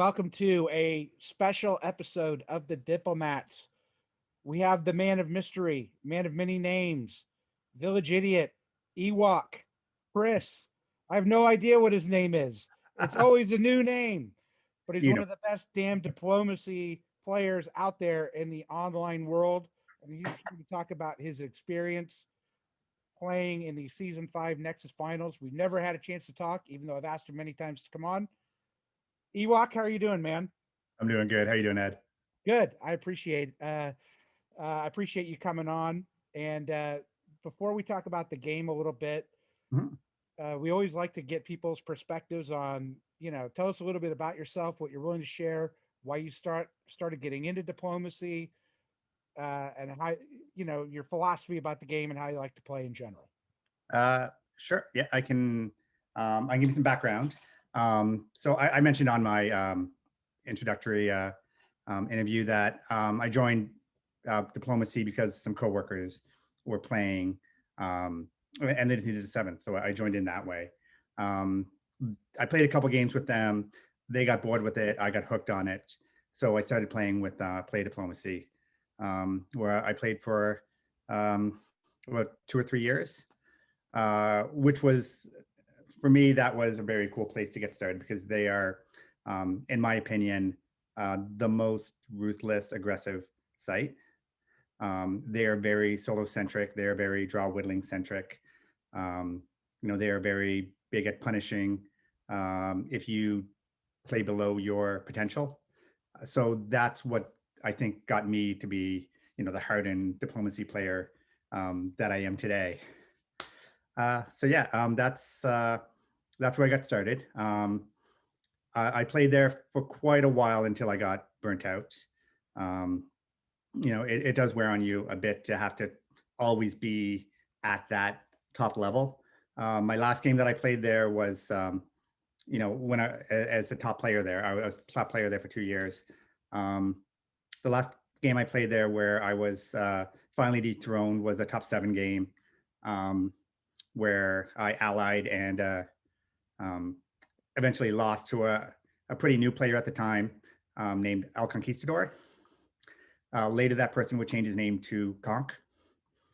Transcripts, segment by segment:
welcome to a special episode of the Diplomats. We have the man of mystery, man of many names, village idiot, Ewok, Chris. I have no idea what his name is. It's always a new name, but he's You one know, of the best damn diplomacy players out there in the online world. And he's here to talk about his experience playing in the season 5 Nexus finals. We've never had a chance to talk, even though I've asked him many times to come on. Ewok, how are you doing, man? I'm doing good. How you doing, Ed? Good. I appreciate you coming on. And before we talk about the game a little bit, Mhm. we always like to get people's perspectives on, tell us a little bit about yourself, what you're willing to share, why you started getting into diplomacy, and how, your philosophy about the game and how you like to play in general. Uh, sure. Yeah, I can. I can give you some background. So I mentioned on my introductory interview that I joined diplomacy because some coworkers were playing, and they just needed a seventh, so I joined in that way. Um, I played a couple games with them. They got bored with it. I got hooked on it, so I started playing with Play Diplomacy, where I played for about 2 or 3 years, which was for me that was a very cool place to get started because they are, in my opinion, the most ruthless, aggressive site. They are very solo centric. They are very draw whittling centric. Um, they are very big at punishing if you play below your potential. So that's what I think got me to be, the hardened diplomacy player that I am today. So yeah, that's where I got started. I played there for quite a while until I got burnt out. Um, it does wear on you a bit to have to always be at that top level. My last game that I played there was, when as a top player there, I was top player there for 2 years. Um, the last game I played there where I was finally dethroned was a top 7 game, um, where I allied and um, eventually lost to a pretty new player at the time, named El Conquistador. Later, that person would change his name to Conk,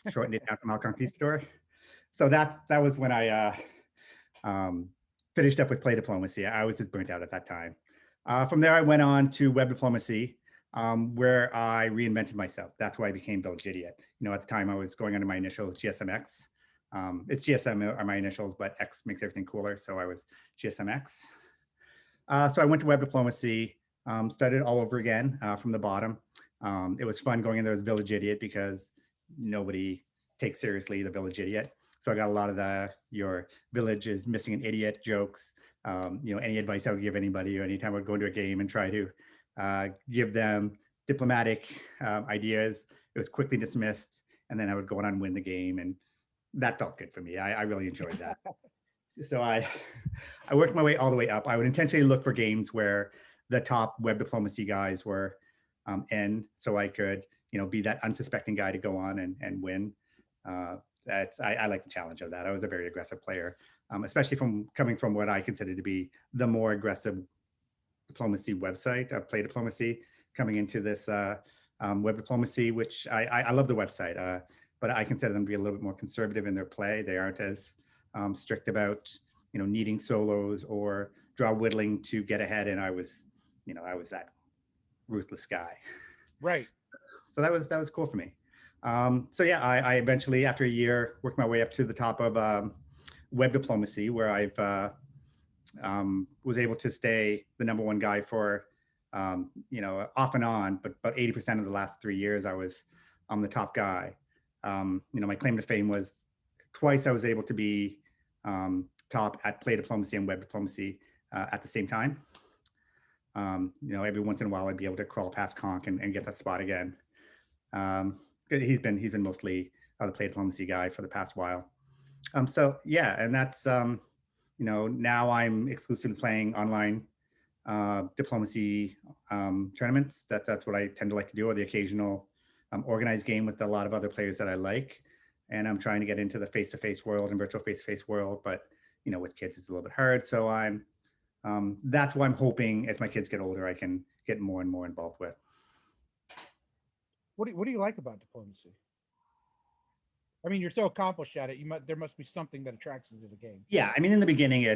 shortened it down from El Conquistador. So that was when I um, finished up with Play Diplomacy. I was just burnt out at that time. From there, I went on to Web Diplomacy, where I reinvented myself. That's why I became Village Idiot. At the time, I was going under my initials, GSMX. It's GSM are my initials, but X makes everything cooler. So I was GSMX. So I went to Web Diplomacy, started all over again from the bottom. It was fun going in there as Village Idiot because nobody takes seriously the Village Idiot. So I got a lot of your village is missing an idiot jokes. Any advice I would give anybody, or anytime I would go into a game and try to give them diplomatic ideas, it was quickly dismissed, and then I would go on and win the game, and that felt good for me. I really enjoyed that. So I worked my way all the way up. I would intentionally look for games where the top web diplomacy guys were in, so I could be that unsuspecting guy to go on and win. I like the challenge of that. I was a very aggressive player, especially from coming from what I consider to be the more aggressive diplomacy website, Play Diplomacy, coming into this web diplomacy, which I love the website, but I consider them to be a little bit more conservative in their play. They aren't as strict about needing solos or draw whittling to get ahead. And I was that ruthless guy. Right. So that was cool for me. So yeah, I eventually, after a year, worked my way up to the top of web diplomacy, where I've was able to stay the number one guy for off and on, but about 80% of the last 3 years I was the top guy. My claim to fame was twice I was able to be top at Play Diplomacy and Web Diplomacy at the same time. Every once in a while I'd be able to crawl past Conk and get that spot again. He's been mostly the Play Diplomacy guy for the past while. So yeah, and that's now I'm exclusively playing online diplomacy tournaments. That's what I tend to like to do, or the occasional organized game with a lot of other players that I like. And I'm trying to get into the face-to-face world and virtual face-to-face world, but with kids it's a little bit hard. So I'm that's what I'm hoping as my kids get older, I can get more and more involved with. What do you like about diplomacy? I mean, you're so accomplished at it. There must be something that attracts you to the game. Yeah, I mean, in the beginning,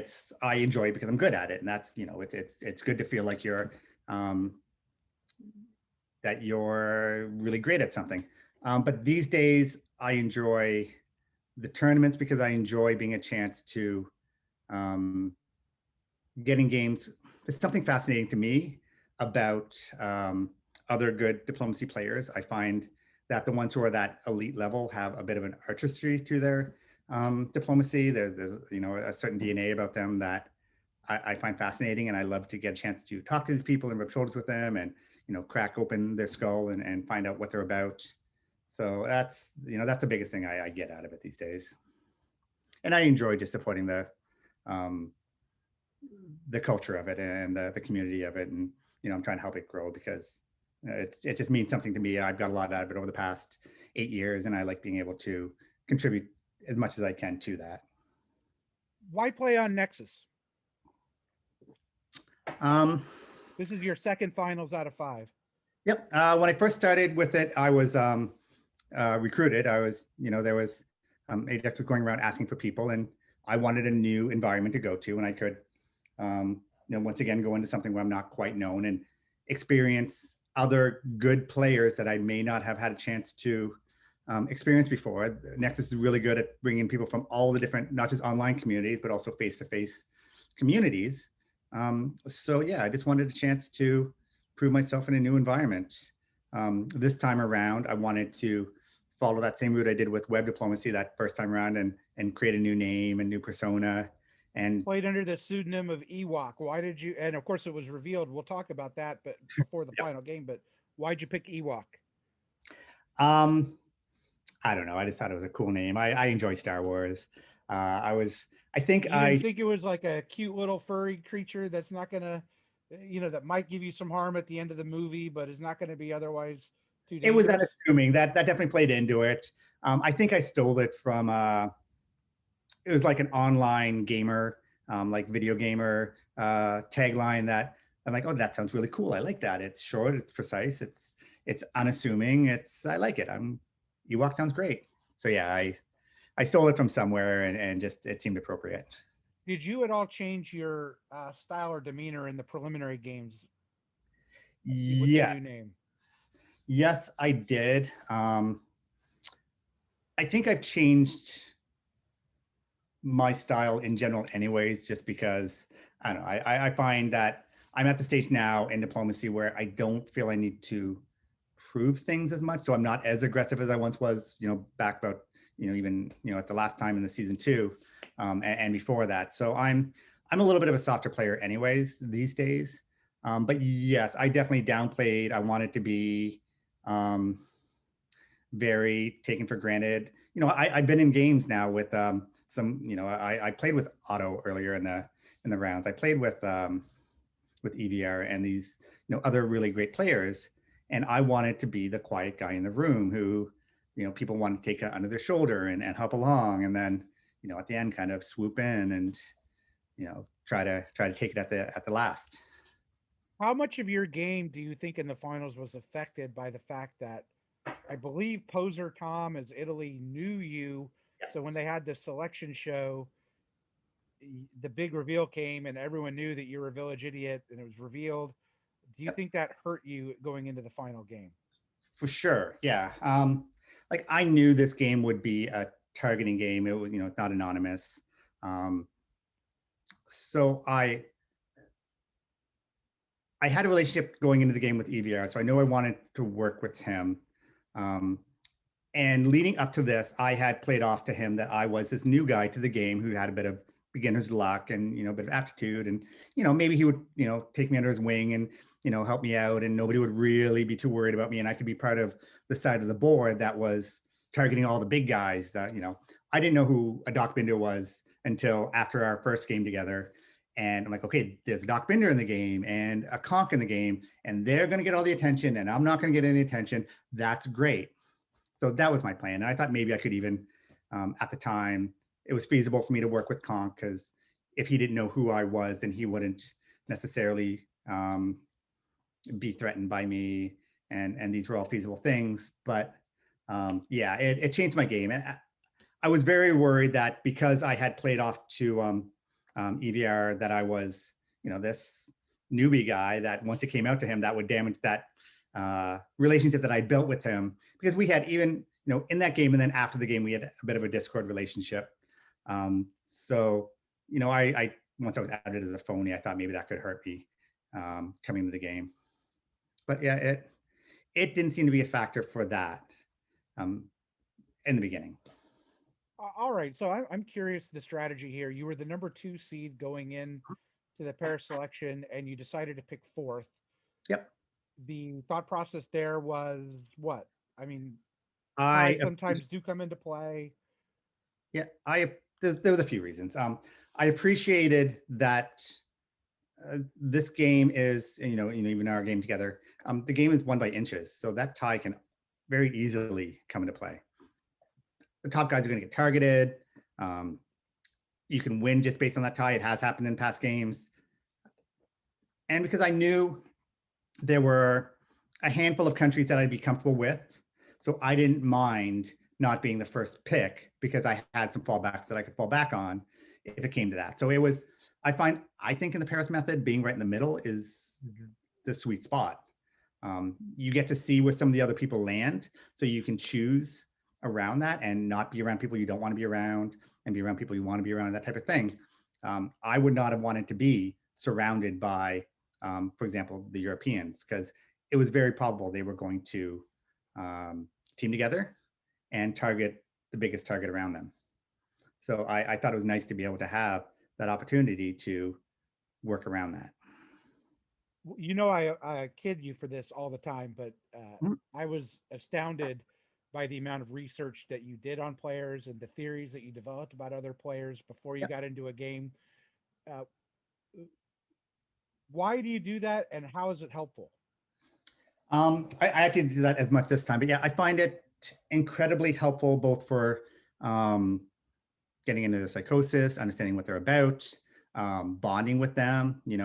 I enjoy it because I'm good at it, and that's it's good to feel like um, you're really great at something. But these days, I enjoy the tournaments because I enjoy being a chance to um, getting games. There's something fascinating to me about other good diplomacy players. I find that the ones who are that elite level have a bit of an artistry to their diplomacy. There's a certain DNA about them that I find fascinating, and I love to get a chance to talk to these people and rub shoulders with them, and crack open their skull and find out what they're about. So that's the biggest thing I get out of it these days, and I enjoy just supporting um, the culture of it and the community of it, and I'm trying to help it grow because it just means something to me. I've got a lot out of it over the past 8 years, and I like being able to contribute as much as I can to that. Why play on Nexus? Um, This is your second finals out of 5. Yep. When I first started with it, I was recruited. I was, there was Ajax was going around asking for people, and I wanted a new environment to go to, and I could, once again, go into something where I'm not quite known and experience other good players that I may not have had a chance to experience before. Nexus is really good at bringing people from all the different, not just online communities, but also face-to-face communities. So yeah, I just wanted a chance to prove myself in a new environment. This time around, I wanted to follow that same route I did with web diplomacy that first time around, and create a new name and new persona. And played under the pseudonym of Ewok. Why did you? And of course, it was revealed. We'll talk about that, but before the yep. final game. But why'd you pick Ewok? um, I don't know. I just thought it was a cool name. I enjoy Star Wars. I think You I didn't think it was like a cute little furry creature that's not gonna, that might give you some harm at the end of the movie, but is not going to be otherwise too it was dangerous. unassuming. That definitely played into it. I think I stole it from it was like an online gamer, like video gamer tagline that I'm like, oh, that sounds really cool. I like that. It's short, it's precise, it's unassuming. I like it. Ewok sounds great. So yeah, I stole it from somewhere, and just it seemed appropriate. Did you at all change your style or demeanor in the preliminary games with the new Yes. name? Yes, I did. I think I've changed my style in general anyways, just because I don't know, I find that I'm at the stage now in diplomacy where I don't feel I need to prove things as much. So I'm not as aggressive as I once was, back about, even, at the last time in the season 2, and before that. So I'm a little bit of a softer player anyways these days. But yes, I definitely downplayed. I wanted to be very taken for granted. I've been in games now with some, I played with Otto earlier in the rounds. I played with EVR and these, other really great players. And I wanted to be the quiet guy in the room who, people want to take under their shoulder and help along. And then, at the end kind of swoop in and, try to take it at the last. How much of your game do you think in the finals was affected by the fact that I believe Poser Tom as Italy knew you? So when they had the selection show, the big reveal came and everyone knew that you were a village idiot and it was revealed. Do you think that hurt you going into the final game? For sure. Yeah. Like I knew this game would be a targeting game. It was, it's not anonymous. Um, so I had a relationship going into the game with EVR, so I know I wanted to work with him. Um, and leading up to this, I had played off to him that I was this new guy to the game who had a bit of beginner's luck and a bit of aptitude, and maybe he would take me under his wing and help me out, and nobody would really be too worried about me, and I could be part of the side of the board that was targeting all the big guys. That I didn't know who a Doc Binder was until after our first game together. And I'm like, okay, there's Doc Binder in the game and a Conk in the game, and they're going to get all the attention, and I'm not going to get any attention. That's great. So that was my plan. And I thought maybe I could even, at the time, it was feasible for me to work with Conk, because if he didn't know who I was, then he wouldn't necessarily be threatened by me, and these were all feasible things. But yeah, it changed my game, and I was very worried that because I had played off to EVR, that I was, this newbie guy, that once it came out to him, that would damage that relationship that I built with him, because we had, even in that game and then after the game, we had a bit of a Discord relationship. So I once I was outed as a phony, I thought maybe that could hurt me coming to the game. But yeah, it didn't seem to be a factor for that in the beginning. All right, so I'm curious the strategy here. You were the number 2 seed going in to the pair selection, and you decided to pick fourth. Yep. The thought process there was what? I mean, I ties sometimes do come into play. Yeah, there was a few reasons. I appreciated that this game is, even our game together, the game is won by inches, so that tie can very easily come into play. The top guys are going to get targeted. You can win just based on that tie. It has happened in past games. And because I knew there were a handful of countries that I'd be comfortable with, so I didn't mind not being the first pick, because I had some fallbacks that I could fall back on if it came to that. So it was, I think in the Paris method, being right in the middle is the sweet spot. You get to see where some of the other people land, so you can choose around that and not be around people you don't want to be around, and be around people you want to be around, that type of thing. I would not have wanted to be surrounded by, for example, the Europeans, because it was very probable they were going to team together and target the biggest target around them. So I thought it was nice to be able to have that opportunity to work around that. I kid you for this all the time, but Mhm. I was astounded by the amount of research that you did on players and the theories that you developed about other players before you Yep. got into a game. Uh, why do you do that, and how is it helpful? I actually did that as much this time, but yeah, I find it incredibly helpful, both for getting into the psychosis, understanding what they're about, bonding with them. In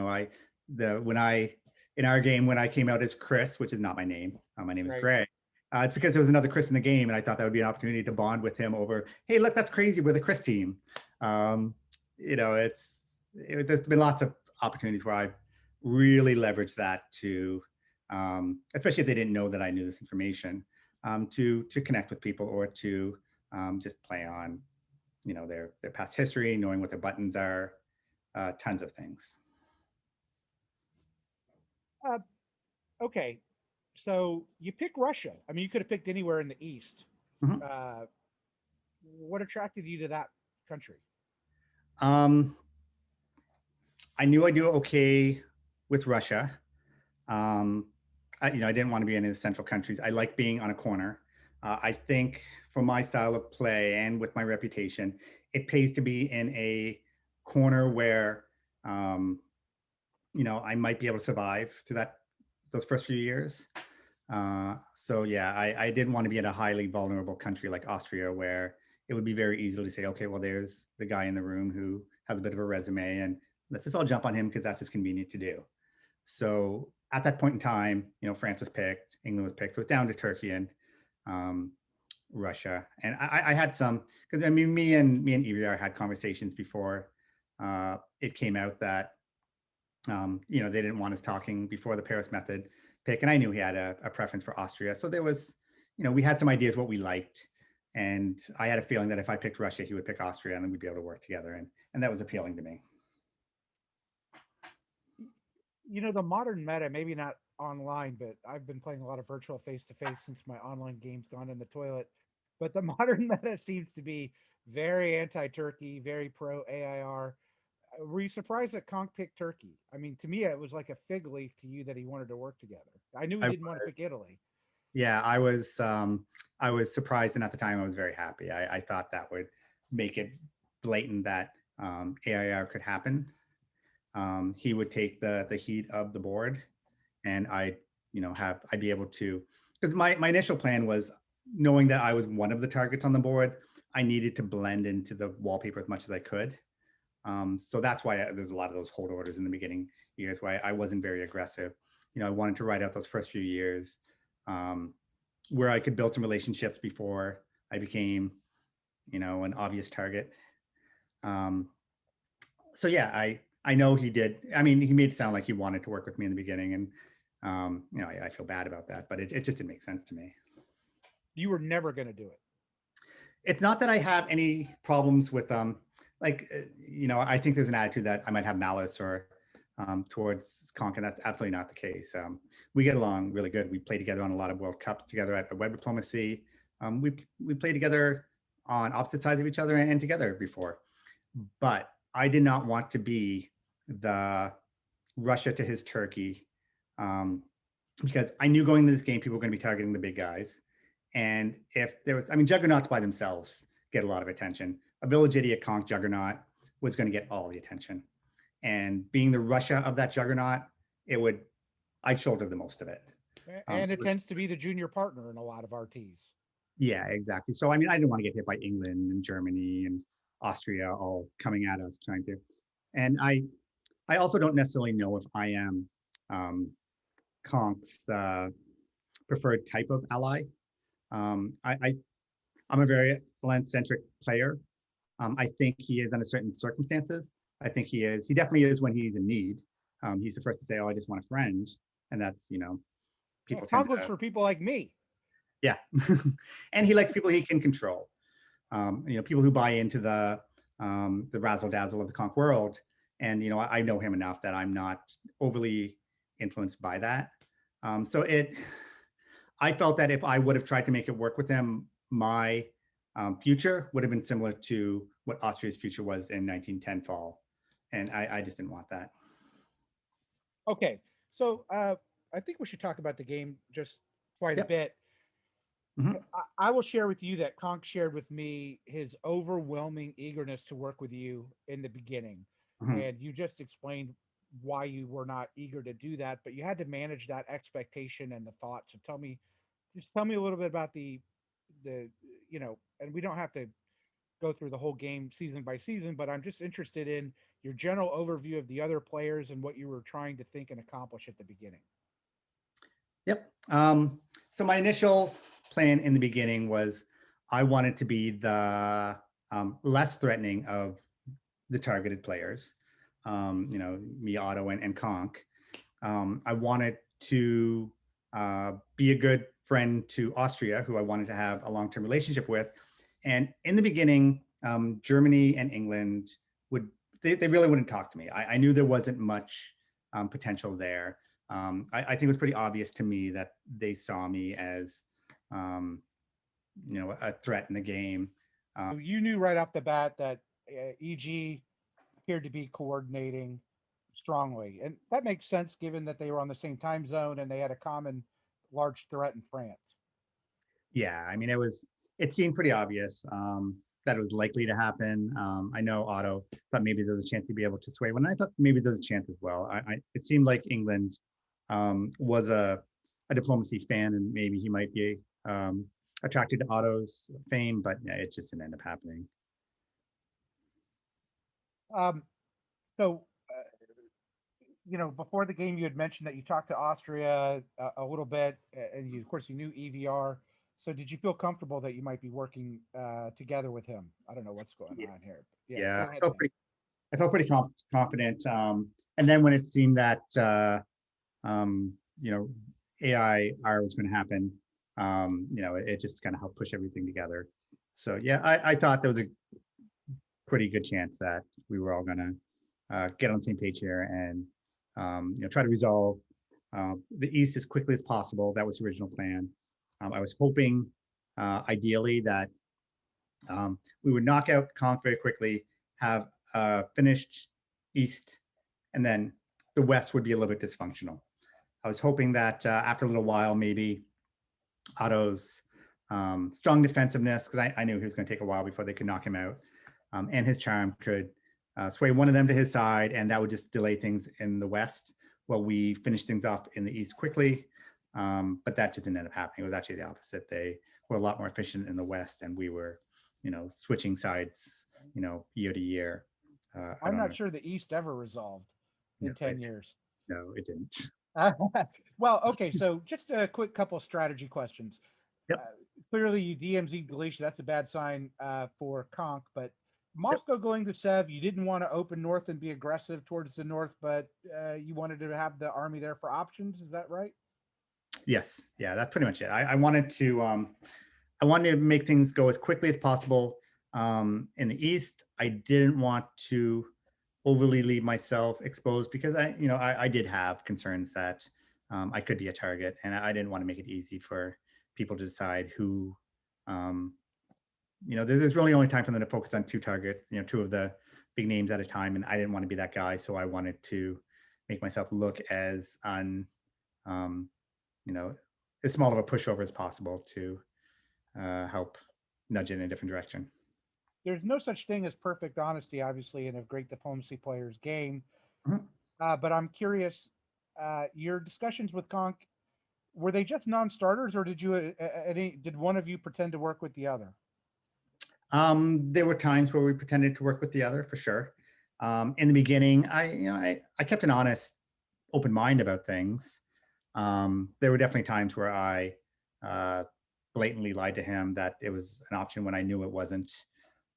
our game, when I came out as Chris, which is not my name, my name is Right. Greg. It's because there was another Chris in the game, and I thought that would be an opportunity to bond with him over, hey, look, that's crazy, we're the Chris team. There's been lots of opportunities where I've really leveraged that to, especially if they didn't know that I knew this information, to connect with people, or to just play on their past history, knowing what their buttons are, tons of things. Uh, okay, so you pick Russia. I mean, you could have picked anywhere in the East. Mhm. What attracted you to that country? I knew I'd do okay with Russia. I didn't want to be in the central countries. I like being on a corner. I think for my style of play and with my reputation, it pays to be in a corner where, I might be able to survive through those first few years. So yeah, I didn't want to be in a highly vulnerable country like Austria, where it would be very easy to say, okay, well, there's the guy in the room who has a bit of a resume, and let's just all jump on him because that's just convenient to do. So at that point in time, France was picked, England was picked, so it's down to Turkey and Russia. And I had some, because I mean, me and EVR had conversations before it came out that they didn't want us talking before the Paris method pick, and I knew he had a preference for Austria. So there was, we had some ideas what we liked, and I had a feeling that if I picked Russia, he would pick Austria, and then we'd be able to work together, and that was appealing to me. The modern meta, maybe not online, but I've been playing a lot of virtual face to face since my online game's gone in the toilet. But the modern meta seems to be very anti-Turkey, very pro AIR. Were you surprised that Conk picked Turkey? I mean, to me, it was like a fig leaf to you that he wanted to work together. I knew he I didn't want to pick Italy. Yeah, I was surprised, and at the time I was very happy. I thought that would make it blatant that AIR could happen. He would take the heat of the board, and I'd be able to, because my initial plan was, knowing that I was one of the targets on the board, I needed to blend into the wallpaper as much as I could. So that's why there's a lot of those hold orders in the beginning years why I wasn't very aggressive. I wanted to ride out those first few years um, where I could build some relationships before I became, an obvious target. Um, so yeah, I know he did. I mean, he made it sound like he wanted to work with me in the beginning, and I feel bad about that, but it just didn't make sense to me. You were never going to do it. It's not that I have any problems with I think there's an attitude that I might have malice or towards Conk, and that's absolutely not the case. We get along really good. We play together on a lot of World Cups together at Web Diplomacy. We play together on opposite sides of each other and together before, but I did not want to be the Russia to his Turkey, because I knew going into this game people were going to be targeting the big guys. And if there was, juggernauts by themselves get a lot of attention. A village idiot conk juggernaut was going to get all the attention. And being the Russia of that juggernaut, I'd shoulder the most of it. And it tends to be the junior partner in a lot of RTs. Yeah, exactly. So, I didn't want to get hit by England and Germany and Austria all coming at us trying to. And I also don't necessarily know if I am Conk's preferred type of ally. I'm a very land-centric player. I think he is under certain circumstances. I think he is. He definitely is when he's in need. He's the first to say, "Oh, I just want a friend," and that's people tend Conflicts to. for people like me. Yeah, and he likes people he can control. People who buy into the razzle dazzle of the conk world. And I know him enough that I'm not overly influenced by that. I felt that if I would have tried to make it work with him, my future would have been similar to what Austria's future was in 1910 fall. And I just didn't want that. Okay. So I think we should talk about the game just quite a bit. Mhm. I will share with you that Conk shared with me his overwhelming eagerness to work with you in the beginning. Mhm. And you just explained why you were not eager to do that, but you had to manage that expectation and the thought. So just tell me a little bit about the, and we don't have to go through the whole game season by season, but I'm just interested in your general overview of the other players and what you were trying to think and accomplish at the beginning. Yep. So my initial plan in the beginning was I wanted to be the less threatening of the targeted players, me, Otto, and Conk. I wanted to be a good friend to Austria, who I wanted to have a long-term relationship with. And in the beginning, Germany and England they really wouldn't talk to me. I knew there wasn't much potential there. I think it was pretty obvious to me that they saw me as, a threat in the game. So you knew right off the bat that EG appeared to be coordinating strongly. And that makes sense given that they were on the same time zone and they had a common large threat in France. Yeah, it seemed pretty obvious that it was likely to happen. I know Otto thought maybe there was a chance he'd be able to sway one. I thought maybe there's a chance as well. It seemed like England was a diplomacy fan, and maybe he might be attracted to Otto's fame, but yeah, it just didn't end up happening. Um, so, before the game, you had mentioned that you talked to Austria a little bit, and of course, you knew EVR. So, did you feel comfortable that you might be working together with him? I don't know what's going Yeah, on here. Yeah, yeah, go ahead. I felt pretty confident. And then when it seemed that um, you know AI was going to happen, it just kind of helped push everything together. So yeah, I thought there was a pretty good chance that we were all going to get on the same page here and try to resolve the East as quickly as possible. That was the original plan. I was hoping, ideally, that we would knock out Conk very quickly, have finished East, and then the West would be a little bit dysfunctional. I was hoping that after a little while, maybe Otto's strong defensiveness, because I knew he was going to take a while before they could knock him out, and his charm could sway one of them to his side, and that would just delay things in the West while we finish things off in the East quickly. But that just didn't end up happening. It was actually the opposite. They were a lot more efficient in the West, and we were, switching sides, year to year. I I'm don't not know. sure the East ever resolved No, in 10 years. no, it didn't. Well, okay, so just a quick couple strategy questions. Uh, Yep. Clearly, you DMZ Galicia. That's a bad sign for Conk. But Yep. Moscow going to Sev, you didn't want to open north and be aggressive towards the north, but you wanted to have the army there for options. Is that right? Yes. Yeah, that's pretty much it. I wanted to make things go as quickly as possible. In the East, I didn't want to overly leave myself exposed because I did have concerns that I could be a target, and I didn't want to make it easy for people to decide who. Um, there's really only time for them to focus on two targets, two of the big names at a time, and I didn't want to be that guy, so I wanted to make myself look as um, you know, as small of a pushover as possible to help nudge it in a different direction. There's no such thing as perfect honesty, obviously, in a great diplomacy player's game. Mhm. But I'm curious, your discussions with Conk, were they just non-starters, or did one of you pretend to work with the other? There were times where we pretended to work with the other, for sure. In the beginning, I kept an honest, open mind about things. There were definitely times where I uh, blatantly lied to him that it was an option when I knew it wasn't.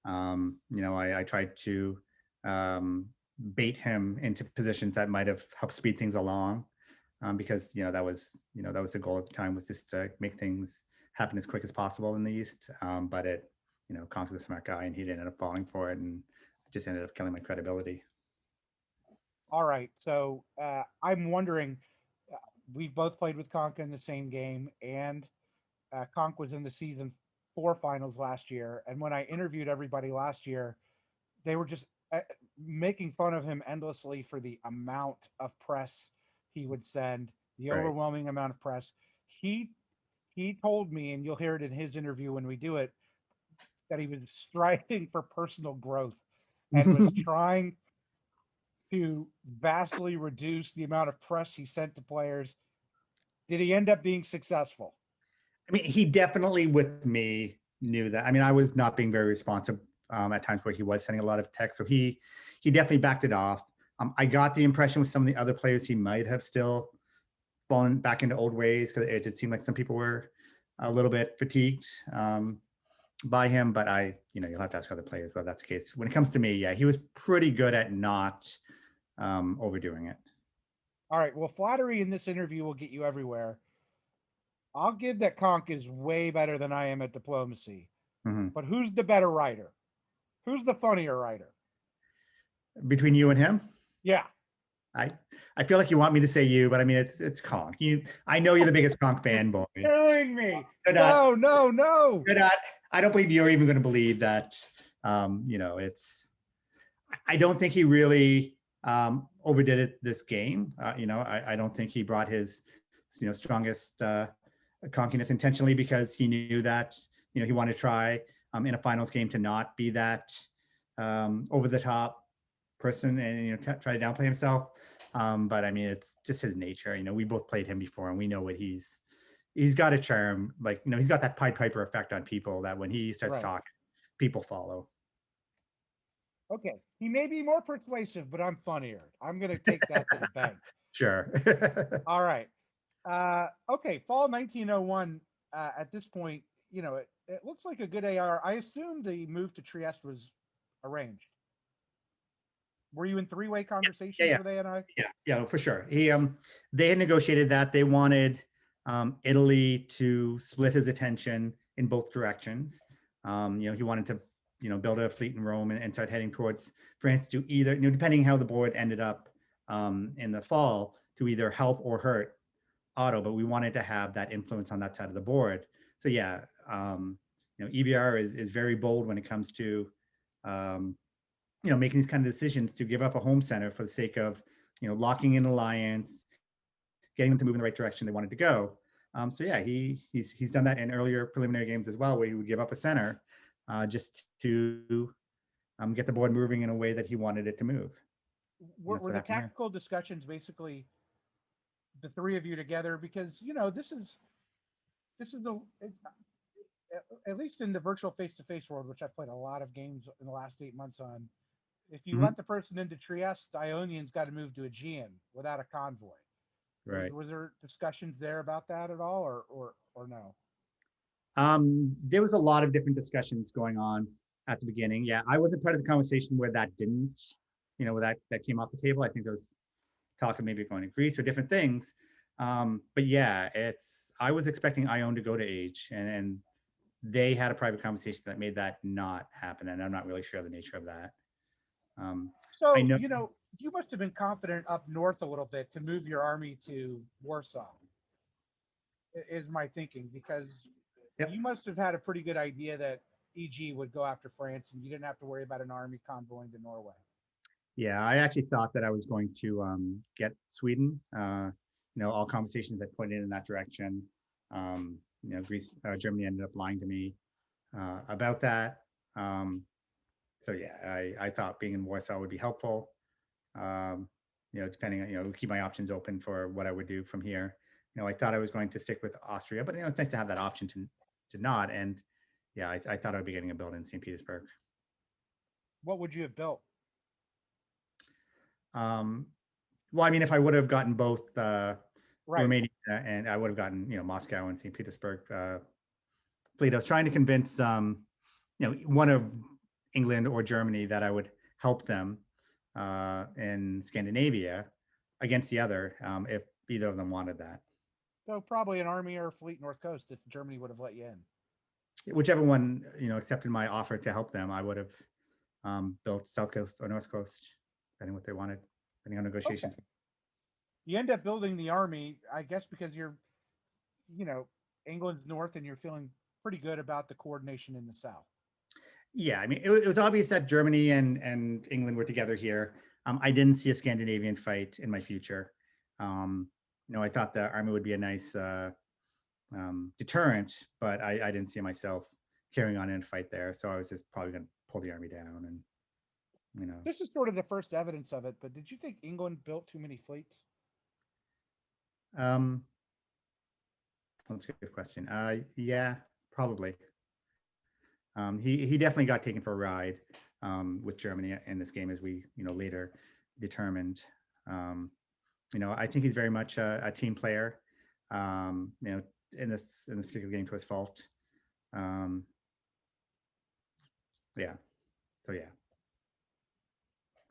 I tried to um, bait him into positions that might have helped speed things along, because that was the goal at the time, was just to make things happen as quick as possible in the East. But Conk is a smart guy, and he ended up falling for it, and it just ended up killing my credibility. All right. So I'm wondering, uh, we've both played with Conk in the same game, and Conk was in the season 4 finals last year. And when I interviewed everybody last year, they were just making fun of him endlessly for the amount of press he would send, the Right. overwhelming amount of press. He he told me, and you'll hear it in his interview when we do it, that he was striving for personal growth and was trying to vastly reduce the amount of press he sent to players. Did he end up being successful? I mean, he definitely with me knew that. I mean, I was not being very responsive at times where he was sending a lot of text, so he definitely backed it off. I got the impression with some of the other players he might have still fallen back into old ways, because it did seem like some people were a little bit fatigued by him. But you'll have to ask other players whether that's the case. When it comes to me, yeah, he was pretty good at not overdoing it. All right. Well, flattery in this interview will get you everywhere. I'll give that Conk is way better than I am at diplomacy. Hmm. But who's the better writer? Who's the funnier writer? Between you and him, Yeah. I I feel like you want me to say you, but I mean it's Conk. I know you're the biggest Conk You're fanboy. killing me. You're not. No, no, no. You're not. I don't believe you're even going to believe that. It's. I don't think he really overdid it this game. I don't think he brought his strongest conkiness intentionally, because he knew that he wanted to try in a finals game to not be that over the top person, and try to downplay himself. But I mean, it's just his nature. We both played him before, and we know what he's got a charm. Like, he's got that Pied Piper effect on people, that when he starts Right. talking, people follow. Okay. He may be more persuasive, but I'm funnier. I'm going to take that to the bank. Sure. All right. Okay. Fall 1901. At this point, it looks like a good AR. I assume the move to Trieste was arranged. Were you in three-way Yeah, conversations yeah, with ANI? yeah, for sure. They had negotiated that. They wanted Italy to split his attention in both directions. He wanted to, build a fleet in Rome, and start heading towards France, to either, depending how the board ended up in the fall, to either help or hurt Otto. But we wanted to have that influence on that side of the board. So yeah, EVR is very bold when it comes to um, making these kind of decisions, to give up a home center for the sake of, locking in alliance, getting them to move in the right direction they wanted to go. So yeah, he's done that in earlier preliminary games as well, where he would give up a center just to get the board moving in a way that he wanted it to move. And that's Were what the happened here. tactical discussions basically the three of you together? Because this is at least in the virtual face-to-face world, which I've played a lot of games in the last 8 months on. If you Mhm. let the person into Trieste, the Ionian's got to move to Aegean without a convoy. Right. Was there discussions there about that at all, or no? There was a lot of different discussions going on at the beginning. Yeah, I wasn't part of the conversation where that didn't, where that came off the table. I think there was talk of maybe going to Greece or different things. But yeah, I was expecting Ione to go to Age, and they had a private conversation that made that not happen, and I'm not really sure the nature of that. I So know. you must have been confident up north a little bit to move your army to Warsaw. Is my thinking, because Yep. you must have had a pretty good idea that EG would go after France, and you didn't have to worry about an army convoying to Norway. Yeah, I actually thought that I was going to get Sweden. All conversations that pointed in that direction. Greece, Germany ended up lying to me about that. Um, so yeah, I thought being in Warsaw would be helpful. Um, depending on, keep my options open for what I would do from here. I thought I was going to stick with Austria, but it's nice to have that option to not. And yeah, I thought I'd be getting a build in St. Petersburg. What would you have built? Um, well, I mean, if I would have gotten both Right. Romania and I would have gotten, Moscow and St. Petersburg fleet. I was trying to convince, one of England or Germany that I would help them in Scandinavia against the other if either of them wanted that. So probably an army or a fleet north coast if Germany would have let you in. Whichever one, accepted my offer to help them, I would have built South Coast or North Coast, depending what they wanted, depending on Okay. negotiations. You end up building the army, I guess, because you're, you know, England's north and you're feeling pretty good about the coordination in the south. Yeah, I mean, it was obvious that Germany and England were together here. I didn't see a Scandinavian fight in my future. Um, I thought the army would be a nice deterrent, but I didn't see myself carrying on in a fight there. So I was just probably going to pull the army down, and you know, This is sort of the first evidence of it, but did you think England built too many fleets? um, that's a good question. Yeah, probably. He definitely got taken for a ride with Germany in this game, as we later determined. Um, I think he's very much a team player. In this particular game, to his fault. Um, yeah. So yeah.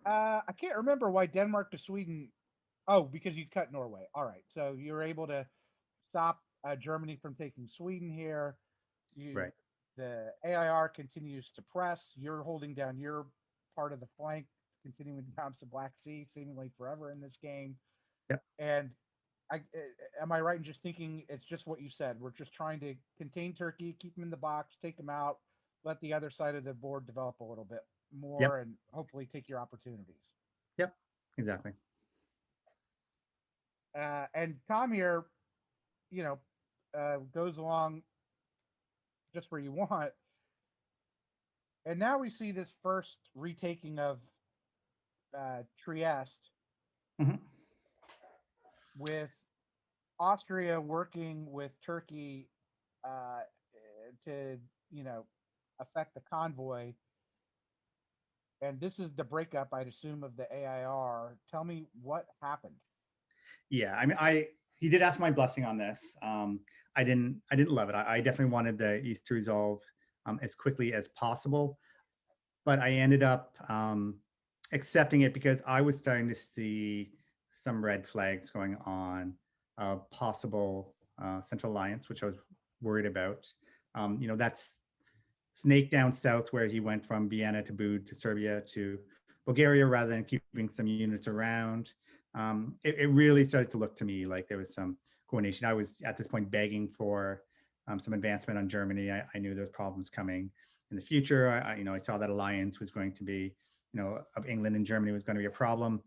I can't remember why Denmark to Sweden. Oh, because you cut Norway. All right, so you were able to stop Germany from taking Sweden here. You, Right. the AIR continues to press. You're holding down your part of the flank, continuing down to the Black Sea, seemingly forever in this game. Yep. And am I right in just thinking it's just what you said? We're just trying to contain Turkey, keep them in the box, take them out, let the other side of the board develop a little bit Yep. more, and hopefully take your opportunities. Yep. Exactly. And Tom here, you know, goes along just where you want. And now we see this first retaking of Trieste Hmm. with Austria working with Turkey uh, to, you know, affect the convoy. And this is the breakup, I'd assume, of the AIR. Tell me what happened. Yeah. I mean, he did ask my blessing on this. I didn't love it. I definitely wanted the East to resolve as quickly as possible, but I ended up accepting it because I was starting to see some red flags going on, possible Central Alliance, which I was worried about. That's snake down south where he went from Vienna to Bud to Serbia to Bulgaria rather than keeping some units around. It really started to look to me like there was some coordination. I was at this point begging for some advancement on Germany. I knew there was problems coming in the future. I saw that alliance was going to be, of England and Germany was going to be a problem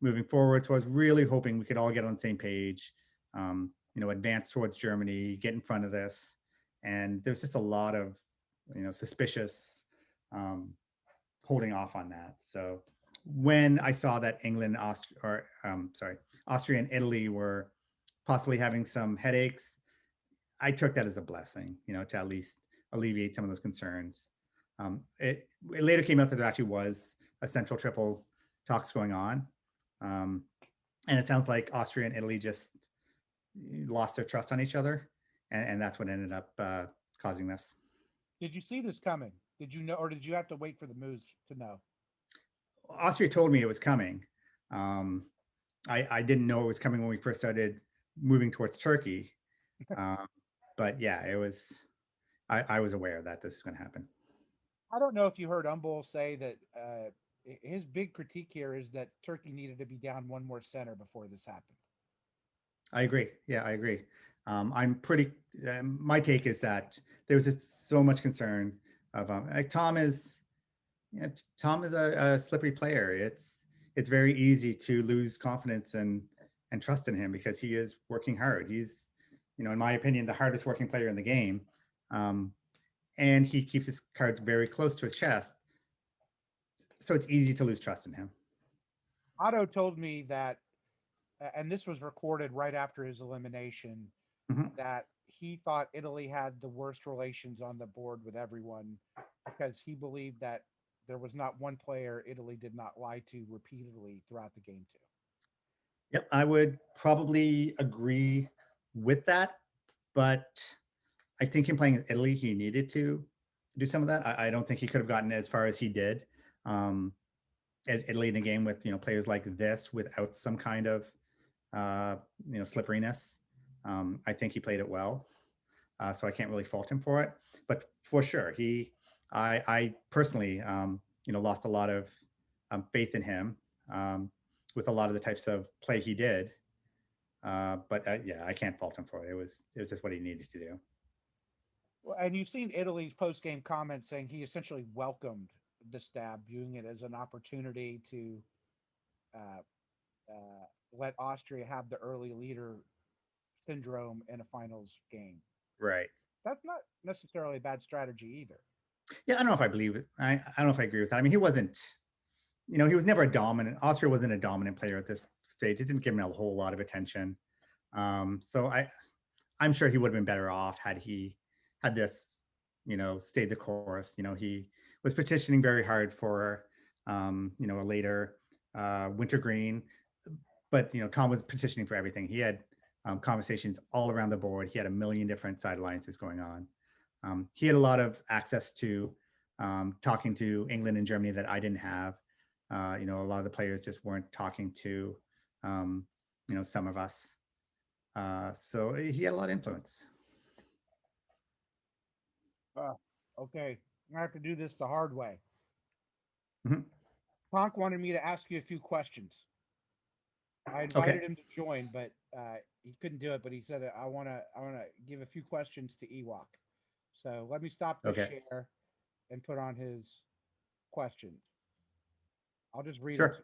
moving forward. So I was really hoping we could all get on the same page, advance towards Germany, get in front of this. And there's just a lot of suspicious um, holding off on that. So when I saw that England, Austria and Italy were possibly having some headaches, I took that as a blessing, to at least alleviate some of those concerns. It later came out that there actually was a central triple talks going on. Um, and it sounds like Austria and Italy just lost their trust on each other, and that's what ended up causing this. Did you see this coming? Did you know, or did you have to wait for the moves to know? Austria told me it was coming. Um, I didn't know it was coming when we first started moving towards Turkey. Um, but yeah, it was. I was aware that this was going to happen. I don't know if you heard Umbol say that his big critique here is that Turkey needed to be down one more center before this happened. I agree. Yeah, I agree. I'm pretty. My take is that there was just so much concern of like Tom is. You know, Tom is a slippery player. It's very easy to lose confidence and trust in him because he is working hard. He's, in my opinion, the hardest working player in the game, um, and he keeps his cards very close to his chest. So it's easy to lose trust in him. Otto told me that, and this was recorded right after his elimination, Mhm. that he thought Italy had the worst relations on the board with everyone because he believed that there was not one player Italy did not lie to repeatedly throughout the game to. Yep, I would probably agree with that, but I think in playing Italy, he needed to do some of that. I don't think he could have gotten as far as he did. Um, as Italy in a game with players like this without some kind of uh, slipperiness. I think he played it well, so I can't really fault him for it. But for sure, I personally lost a lot of faith in him with a lot of the types of play he did. But yeah, I can't fault him for it. It was just what he needed to do. Well, and you've seen Italy's post game comments saying he essentially welcomed the stab, viewing it as an opportunity to uh, let Austria have the early leader syndrome in a finals game. Right. That's not necessarily a bad strategy either. Yeah, I don't know if I believe it. I don't know if I agree with that. I mean, he wasn't. He was never a dominant. Austria wasn't a dominant player at this stage. It didn't give him a whole lot of attention. So I'm sure he would have been better off had he had this, stayed the course. He was petitioning very hard for, a later wintergreen, but Tom was petitioning for everything. He had conversations all around the board. He had a million different side alliances going on. He had a lot of access to talking to England and Germany that I didn't have. A lot of the players just weren't talking to, some of us. So he had a lot of influence. Uh, okay, I have to do this the hard way. Mhm. Tonk wanted me to ask you a few questions. I Okay. invited him to join, but he couldn't do it. But he said I wanna give a few questions to Ewok. So let me stop this Okay. share and put on his questions. I'll just read them. Sure.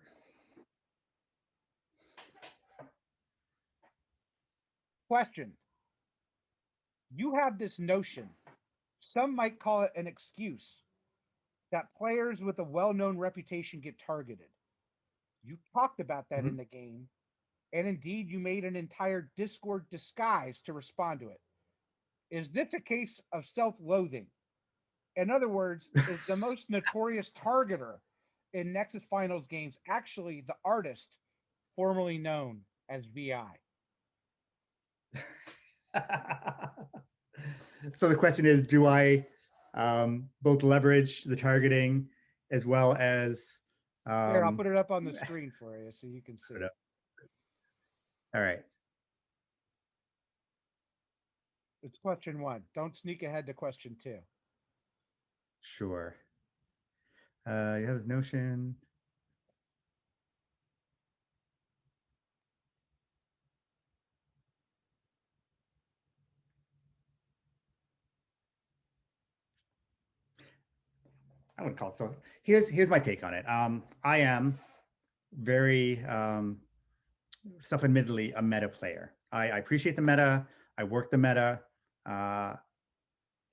Question: You have this notion, some might call it an excuse, that players with a well-known reputation get targeted. You talked about that in Mhm. the game, and indeed you made an entire Discord disguise to respond to it. Is this a case of self-loathing? In other words, is the most notorious targeter in Nexus Finals games actually the artist formerly known as VI? So the question is, do I both leverage the targeting as well as Here, I'll um, put it up on the screen for you so you can see. all right. It's question one. Don't sneak ahead to question two. Sure. You have this notion. I wouldn't call it so. Here's my take on it. I am very self-admittedly a meta player. I appreciate the meta. I work the meta, uh,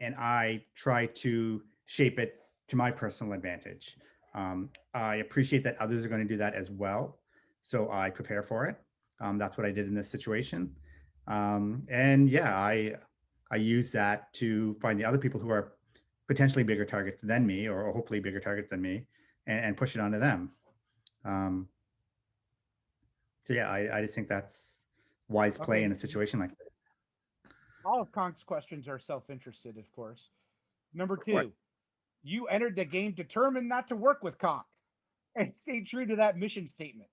and I try to shape it to my personal advantage. I appreciate that others are going to do that as well, so I prepare for it. That's what I did in this situation, and yeah, I use that to find the other people who are potentially bigger targets than me, or hopefully bigger targets than me, and push it onto them. Um, so yeah, I just think that's wise play Okay. in a situation like this. All of Konk's questions are self-interested, of course. Number Of course. two, you entered the game determined not to work with Konk and stayed true to that mission statement.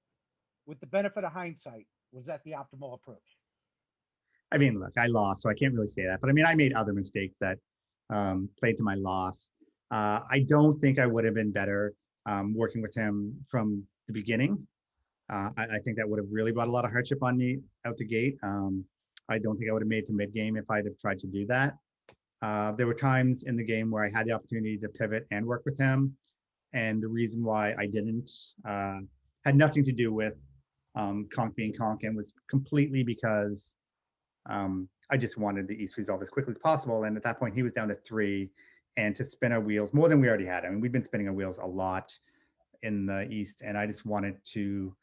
With the benefit of hindsight, was that the optimal approach? I mean, look, I lost, so I can't really say that. But I mean, I made other mistakes that played to my loss. I don't think I would have been better working with him from the beginning. I think that would have really brought a lot of hardship on me out the gate. I don't think I would have made it to mid game if I'd have tried to do that. There were times in the game where I had the opportunity to pivot and work with him, and the reason why I didn't had nothing to do with Conk being Conk, and was completely because I just wanted the East resolved as quickly as possible. And at that point, he was down to 3, and to spin our wheels more than we already had. I mean, we've been spinning our wheels a lot in the East, and I just wanted to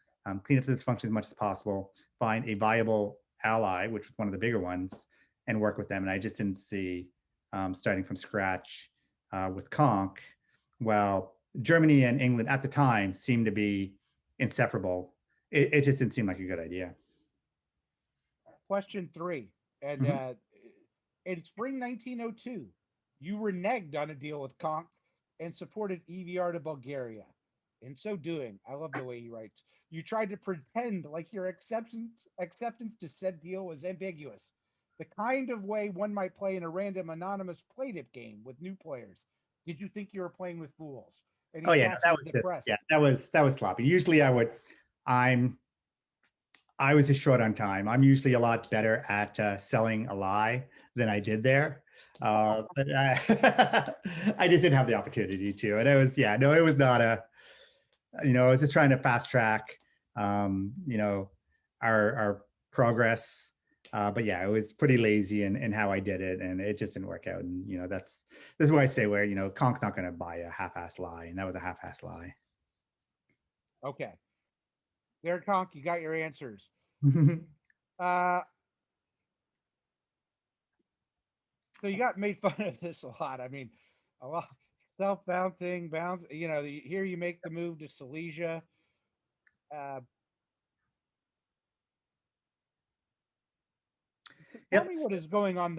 clean up the dysfunction as much as possible, find a viable ally, which was one of the bigger ones, and work with them. And I just didn't see starting from scratch with Conk. Well, Germany and England at the time seemed to be inseparable. It just didn't seem like a good idea. Question three, and Mhm. in spring 1902, you reneged on a deal with Konk and supported EVR to Bulgaria. In so doing, I love the way he writes. You tried to pretend like your acceptance to said deal was ambiguous, the kind of way one might play in a random anonymous playdip game with new players. Did you think you were playing with fools? And Oh he's yeah, no, that actually was just depressed. yeah, that was sloppy. Usually I'm I was just short on time. I'm usually a lot better at selling a lie than I did there. But I just didn't have the opportunity to. And it was, yeah, no, it was not I was just trying to fast track, you know, our progress. But yeah, it was pretty lazy in how I did it, and it just didn't work out. And this is why I say where Conk's not going to buy a half-ass lie, and that was a half-ass lie. Okay. There, Konk, you got your answers. Uh, so you got made fun of this a lot. I mean, a lot self-bouncing, bounce. Here you make the move to Silesia. Uh, tell Yep. me what is going on.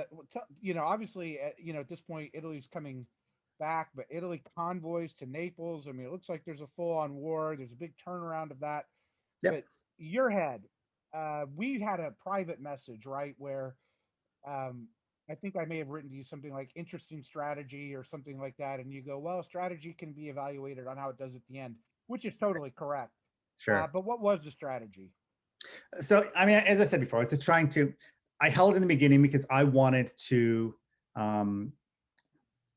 Obviously, at this point, Italy's coming back, but Italy convoys to Naples. I mean, it looks like there's a full-on war. There's a big turnaround of that. Yep. But your head, we had a private message, right, where um, I think I may have written to you something like interesting strategy or something like that. And you go, well, strategy can be evaluated on how it does at the end, which is totally correct. Sure. But what was the strategy? So I mean, as I said before, it's just trying to. I held in the beginning because I wanted to. Um,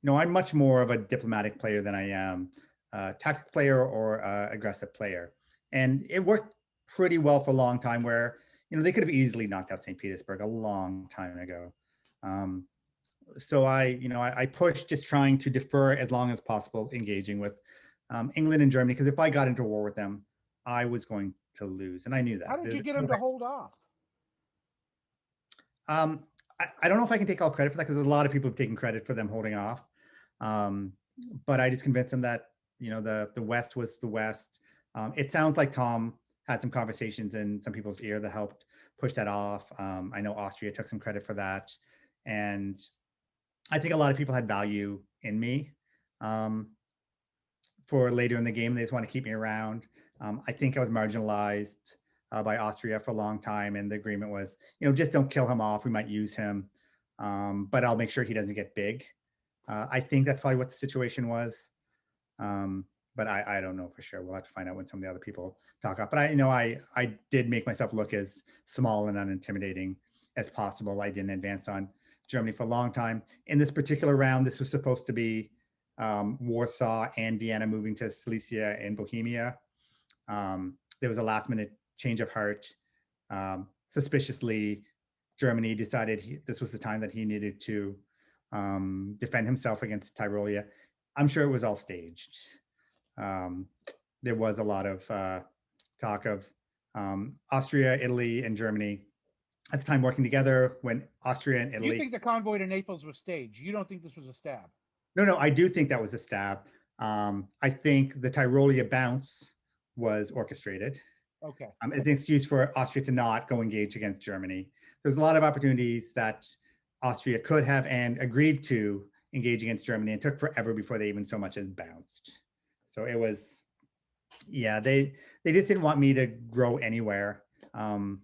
I'm much more of a diplomatic player than I am a tactical player or aggressive player, and it worked pretty well for a long time. Where they could have easily knocked out St. Petersburg a long time ago. Um, so I pushed just trying to defer as long as possible, engaging with England and Germany, because if I got into war with them, I was going to lose, and I knew How that. did you get them to hold off? Um, I don't know if I can take all credit for that, because there's a lot of people who've taken credit for them holding off. Um, but I just convinced them that the West was the West. It sounds like Tom had some conversations in some people's ear that helped push that off. I know Austria took some credit for that, and I think a lot of people had value in me for later in the game. They just want to keep me around. I think I was marginalized by Austria for a long time, and the agreement was, just don't kill him off. We might use him, but I'll make sure he doesn't get big. I think that's probably what the situation was, but I don't know for sure. We'll have to find out when some of the other people talk up. But I did make myself look as small and unintimidating as possible. I didn't advance on Germany for a long time. In this particular round, this was supposed to be Warsaw and Vienna moving to Silesia and Bohemia. There was a last minute change of heart. Suspiciously, Germany decided this was the time that he needed to defend himself against Tyrolia. I'm sure it was all staged. Um, there was a lot of talk of Austria, Italy, and Germany at the time working together when Austria and You Italy. think the convoy to Naples was staged? You don't think this was a stab? No, I do think that was a stab. I think the Tyrolia bounce was orchestrated Okay. as an excuse for Austria to not go engage against Germany. There's a lot of opportunities that Austria could have and agreed to engage against Germany, and took forever before they even so much as bounced. So it was, yeah, they just didn't want me to grow anywhere. Um,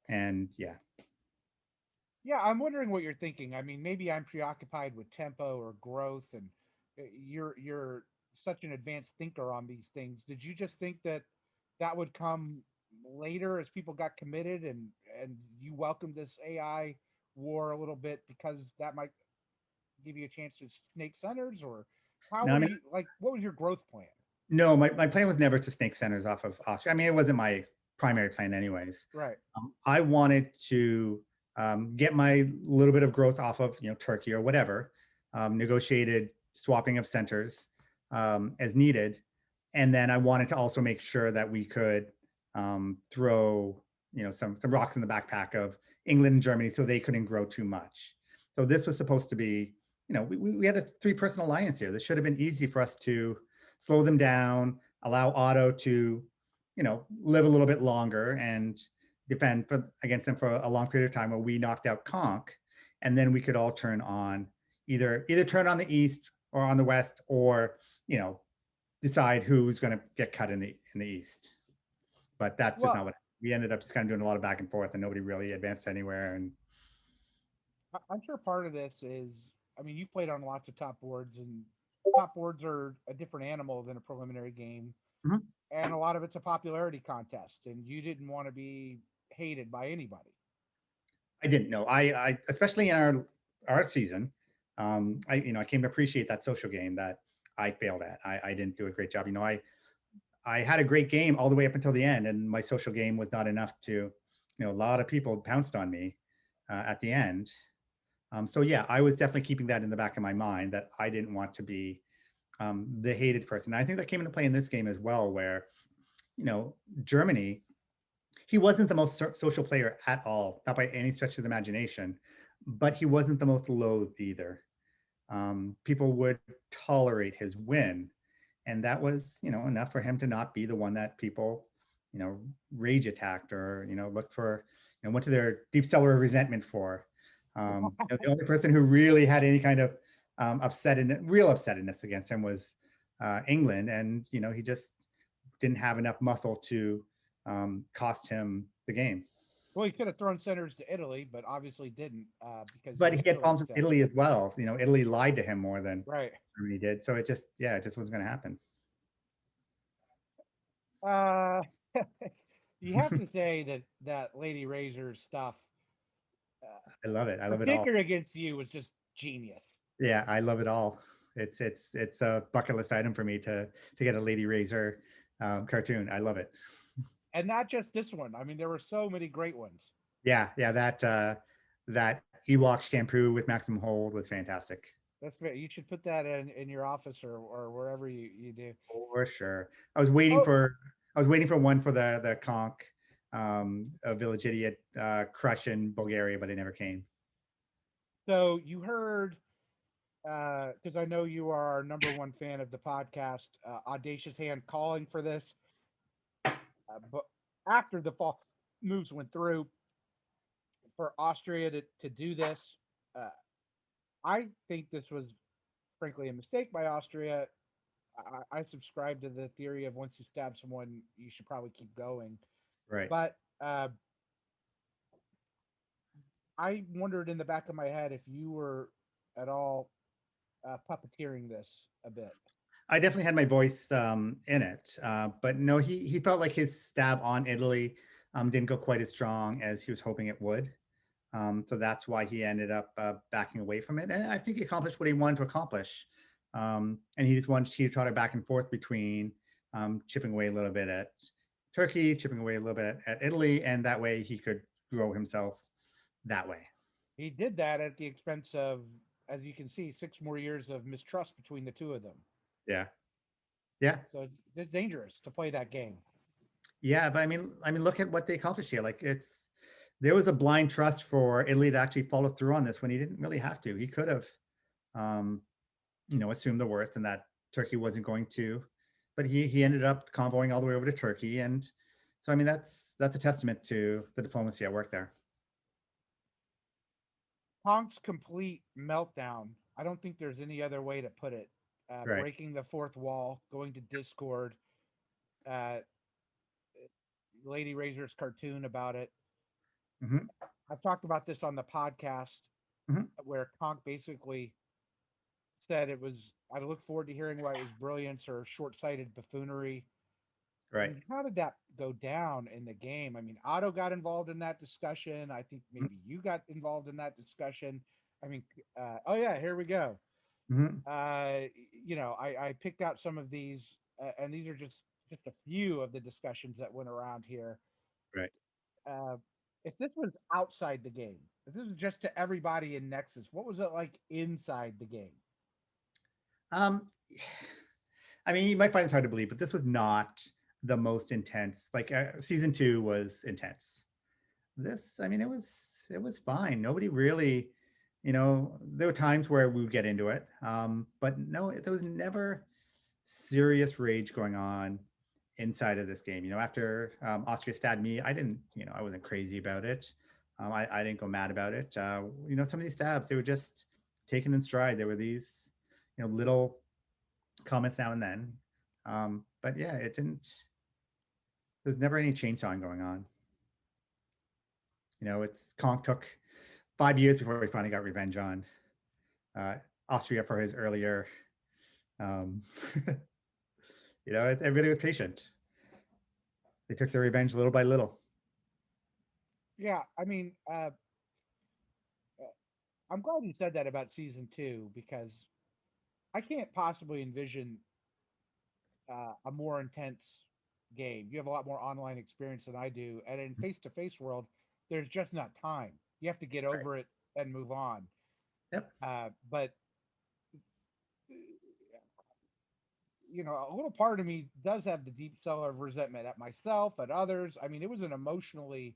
and yeah, Yeah, I'm wondering what you're thinking. I mean, maybe I'm preoccupied with tempo or growth, and you're such an advanced thinker on these things. Did you just think that that would come later as people got committed, and you welcomed this AI war a little bit because that might give you a chance to snake centers, or how no, I were mean, you like? What was your growth plan? no, my plan was never to snake centers off of Austria. I mean, it wasn't my primary plan, anyways. Right. I wanted to get my little bit of growth off of Turkey or whatever, negotiated swapping of centers as needed, and then I wanted to also make sure that we could throw some rocks in the backpack of England and Germany so they couldn't grow too much. So this was supposed to be, we had a three-person alliance here. This should have been easy for us to slow them down, allow Otto to, live a little bit longer and defend against them for a long period of time, where we knocked out Conk, and then we could all turn on either turn on the East or on the West, or decide who's going to get cut in the East. But that's just Well, not what we ended up, just kind of doing a lot of back and forth, and nobody really advanced anywhere. And I'm sure part of this is, I mean, you've played on lots of top boards, and top boards are a different animal than a preliminary game, Mhm. and a lot of it's a popularity contest, and you didn't want to be hated by anybody. I didn't know. I especially in our season, I came to appreciate that social game that I failed at. I didn't do a great job. I had a great game all the way up until the end, and my social game was not enough to, a lot of people pounced on me at the end. So yeah, I was definitely keeping that in the back of my mind, that I didn't want to be the hated person. And I think that came into play in this game as well, where Germany, he wasn't the most social player at all, not by any stretch of the imagination, but he wasn't the most loathed either. People would tolerate his win, and that was enough for him to not be the one that people you know rage attacked, or looked for, went to their deep cellar of resentment for. The only person who really had any kind of real upsetness against him was England, and he just didn't have enough muscle to cost him the game. Well, he could have thrown centers to Italy, but obviously didn't because he But was he had Italy problems with still. Italy as well. So, Italy lied to him more than Right. Germany did. So it just wasn't going to happen. Uh, you have to say that Lady Razor's stuff, I love it. I love it all. particularly against you, was just genius. Yeah, I love it all. It's a bucket list item for me to get a Lady Razor cartoon. I love it. And not just this one. I mean, there were so many great ones. Yeah, yeah. That Ewok shampoo with maximum hold was fantastic. That's fair. You should put that in your office, or wherever you do. For sure. I was waiting for one for the conch, a village idiot crush in Bulgaria, but it never came. So you heard, because I know you are our number one fan of the podcast, Audacious Hand calling for this. But after the fall moves went through for Austria to do this, uh, I think this was frankly a mistake by Austria. I subscribe to the theory of once you stab someone, you should probably keep going. Right. But I wondered in the back of my head if you were at all puppeteering this a bit. I definitely had my voice in it, but no, he felt like his stab on Italy didn't go quite as strong as he was hoping it would. So that's why he ended up backing away from it. And I think he accomplished what he wanted to accomplish. And he just wanted to try to back and forth between chipping away a little bit at Turkey, chipping away a little bit at Italy, and that way he could grow himself that way. He did that at the expense of, as you can see, 6 more years of mistrust between the two of them. Yeah. Yeah. So it's dangerous to play that game. Yeah. But I mean, look at what they accomplished here. Like there was a blind trust for Italy to actually follow through on this when he didn't really have to. He could have, um, assumed the worst, and that Turkey wasn't going to, but he ended up convoying all the way over to Turkey, and so I mean that's a testament to the diplomacy at work there. Honk's complete meltdown. I don't think there's any other way to put it. Right. Breaking the fourth wall, going to Discord, uh, Lady Razor's cartoon about it. Hmm. I've talked about this on the podcast Hmm. where Conk basically said it was, I look forward to hearing why it was brilliance or short sighted buffoonery. I Right. mean, how did that go down in the game? I mean, Otto got involved in that discussion. I think maybe you got involved in that discussion. I mean, oh yeah, here we go. Hmm. Uh, I picked out some of these, and these are just a few of the discussions that went around here. Right. Uh, if this was outside the game, if this was just to everybody in Nexus, what was it like inside the game? Um, I mean, you might find this hard to believe, but this was not the most intense. Like season two was intense. This, I mean, it was fine. Nobody really, there were times where we would get into it, but no, there was never serious rage going on inside of this game. After Austria stabbed me, I didn't, I wasn't crazy about it. I didn't go mad about it. Some of these stabs, they were just taken in stride. There were these, little comments now and then. But yeah, it didn't, there's never any chainsawing going on. It's Conk took 5 years before he finally got revenge on uh, Austria for his earlier. Um, everybody was patient. They took their revenge little by little. Yeah, I mean, I'm glad you said that about season two because I can't possibly envision a more intense game. You have a lot more online experience than I do, and in face-to-face world, there's just not time. You have to get Right. over it and move on. Yep. But a little part of me does have the deep cellar of resentment at myself, at others. I mean, it was an emotionally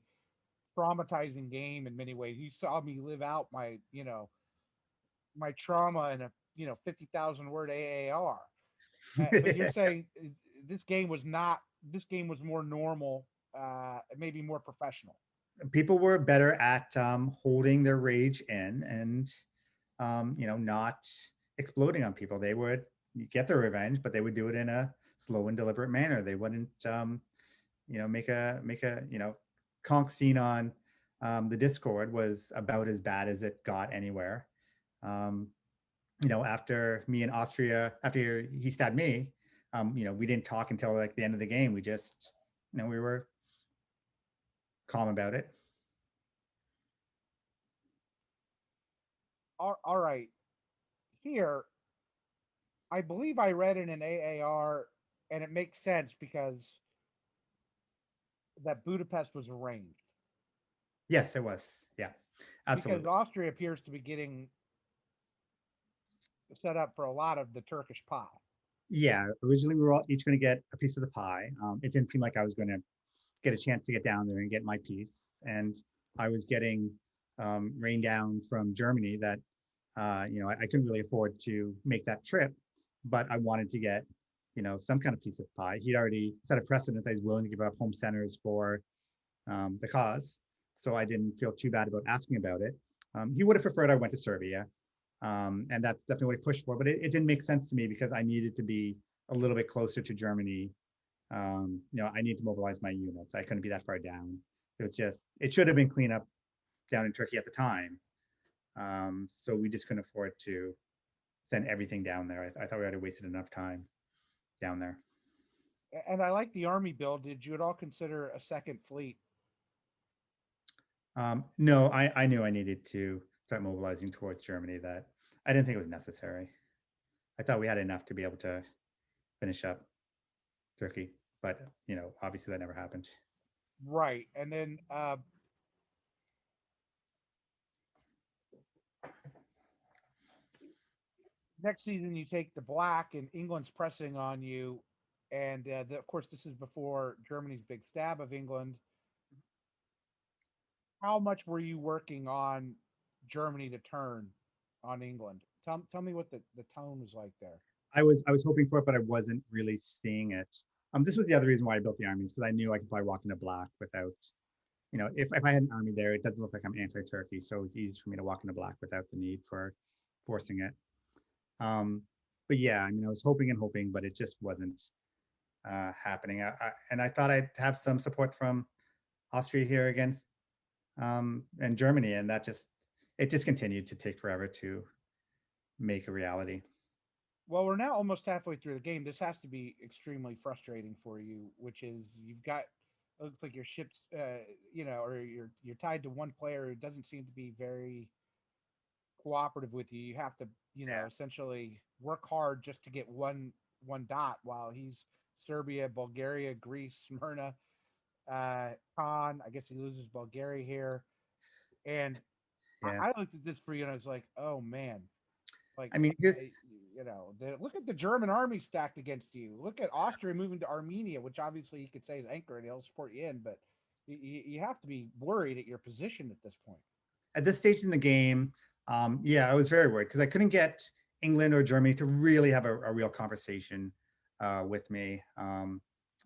traumatizing game in many ways. You saw me live out my trauma in a 50,000 word AAR. But you're saying this game was not. This game was more normal, maybe more professional. People were better at holding their rage in and not exploding on people. They would get their revenge, but they would do it in a slow and deliberate manner. They wouldn't make a conk scene on the Discord was about as bad as it got anywhere. Um, after me and Austria, after he stabbed me, we didn't talk until like the end of the game. We just, we were calm about it. All right, here I believe I read in an AAR, and it makes sense because that Budapest was arranged Yes, it was. Yeah, because absolutely. Austria appears to be getting set up for a lot of the Turkish pie. Yeah, originally we were all each going to get a piece of the pie. It didn't seem like I was going to get a chance to get down there and get my piece, and I was getting rained down from Germany that I couldn't really afford to make that trip, but I wanted to get some kind of piece of pie. He'd already set a precedent that he's willing to give up home centers for the cause, so I didn't feel too bad about asking about it. He would have preferred I went to Serbia, and that's definitely what he pushed for. But it didn't make sense to me because I needed to be a little bit closer to Germany. I need to mobilize my units. I couldn't be that far down. It should have been cleanup down in Turkey at the time. So we just couldn't afford to send everything down there. I thought we already wasted enough time down there. And I like the army build. Did you at all consider a second fleet? No, I knew I needed to start mobilizing towards Germany. That I didn't think it was necessary. I thought we had enough to be able to finish up Turkey, but obviously that never happened. Right. And then next season, you take the black, and England's pressing on you. And of course, this is before Germany's big stab of England. How much were you working on Germany to turn on England? Tell me what the tone was like there. I was hoping for it, but I wasn't really seeing it. This was the other reason why I built the armies, because I knew I could probably walk into black without, if I had an army there, it doesn't look like I'm anti-Turkey, so it was easy for me to walk into black without the need for forcing it. Um, but yeah, I mean, I was hoping and hoping, but it just wasn't happening. And I thought I'd have some support from Austria here against and Germany, and it just continued to take forever to make a reality. Well, we're now almost halfway through the game. This has to be extremely frustrating for you, which is you've got it looks like your ship's or you're tied to one player who doesn't seem to be very cooperative with you. You have to, Yeah, essentially work hard just to get one dot while he's Serbia, Bulgaria, Greece, Smyrna, Khan. I guess he loses Bulgaria here. And yeah. I looked at this for you and I was like, oh man, like I mean, I, look at the German army stacked against you. Look at Austria moving to Armenia, which obviously you could say is anchor and he'll support you in, but you have to be worried at your position at this point. at this stage in the game, yeah, I was very worried because I couldn't get England or Germany to really have a real conversation with me.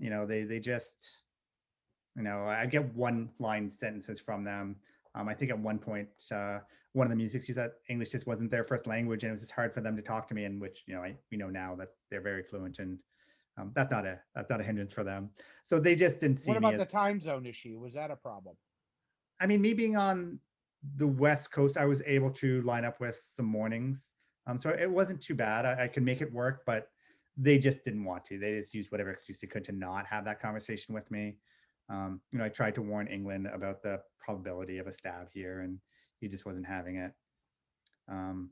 They just, I get one line sentences from them. I think at one point, one of the music used that English just wasn't their first language, and it was just hard for them to talk to me. In which, we know now that they're very fluent, and that's not a hindrance for them. So they just didn't What see me about as. the time zone issue? Was that a problem? I mean, me being on the West Coast, I was able to line up with some mornings. So it wasn't too bad. I could make it work, but they just didn't want to. They just used whatever excuse they could to not have that conversation with me. I tried to warn England about the probability of a stab here, and he just wasn't having it. Um,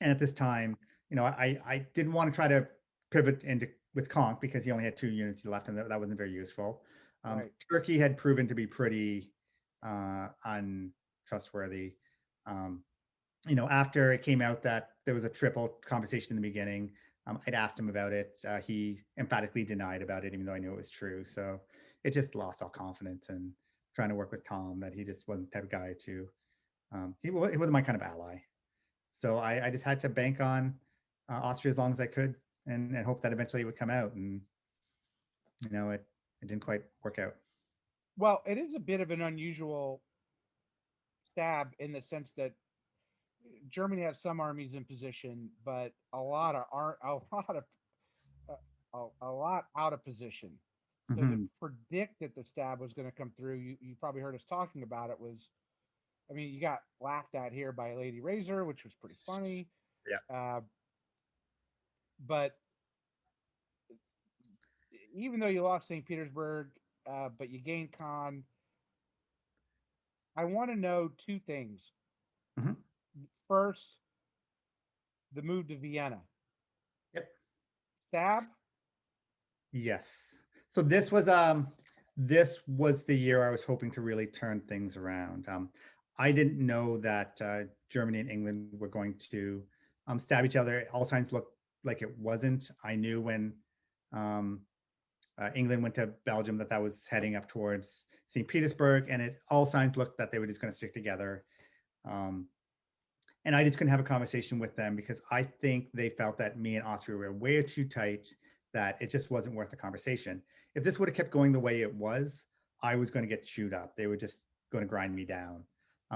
and at this time, I didn't want to try to pivot into with Conk because he only had 2 units left, and that wasn't very useful. Right. Turkey had proven to be pretty untrustworthy. Um, after it came out that there was a triple conversation in the beginning, I'd asked him about it. He emphatically denied about it, even though I knew it was true. So it just lost all confidence and trying to work with Tom that he just wasn't the type of guy to. He wasn't my kind of ally. So I just had to bank on Austria as long as I could and hope that eventually it would come out. And it didn't quite work out. Well, it is a bit of an unusual stab in the sense that Germany has some armies in position, but a lot of aren't a lot out of position. So to Hmm. predict that the stab was going to come through, you probably heard us talking about it. I mean, you got laughed at here by Lady Razor, which was pretty funny. Yeah. Uh, but even though you lost St. Petersburg, but you gained Khan, I want to know two things. Hmm. First, the move to Vienna. Yep. Stab? Yes. So this was the year I was hoping to really turn things around. I didn't know that Germany and England were going to stab each other. All signs looked like it wasn't. I knew when um, England went to Belgium that was heading up towards St. Petersburg, and all signs looked that they were just going to stick together. Um, and I just couldn't have a conversation with them because I think they felt that me and Austria were way too tight, that it just wasn't worth the conversation. If this would have kept going the way it was, I was going to get chewed up. They were just going to grind me down.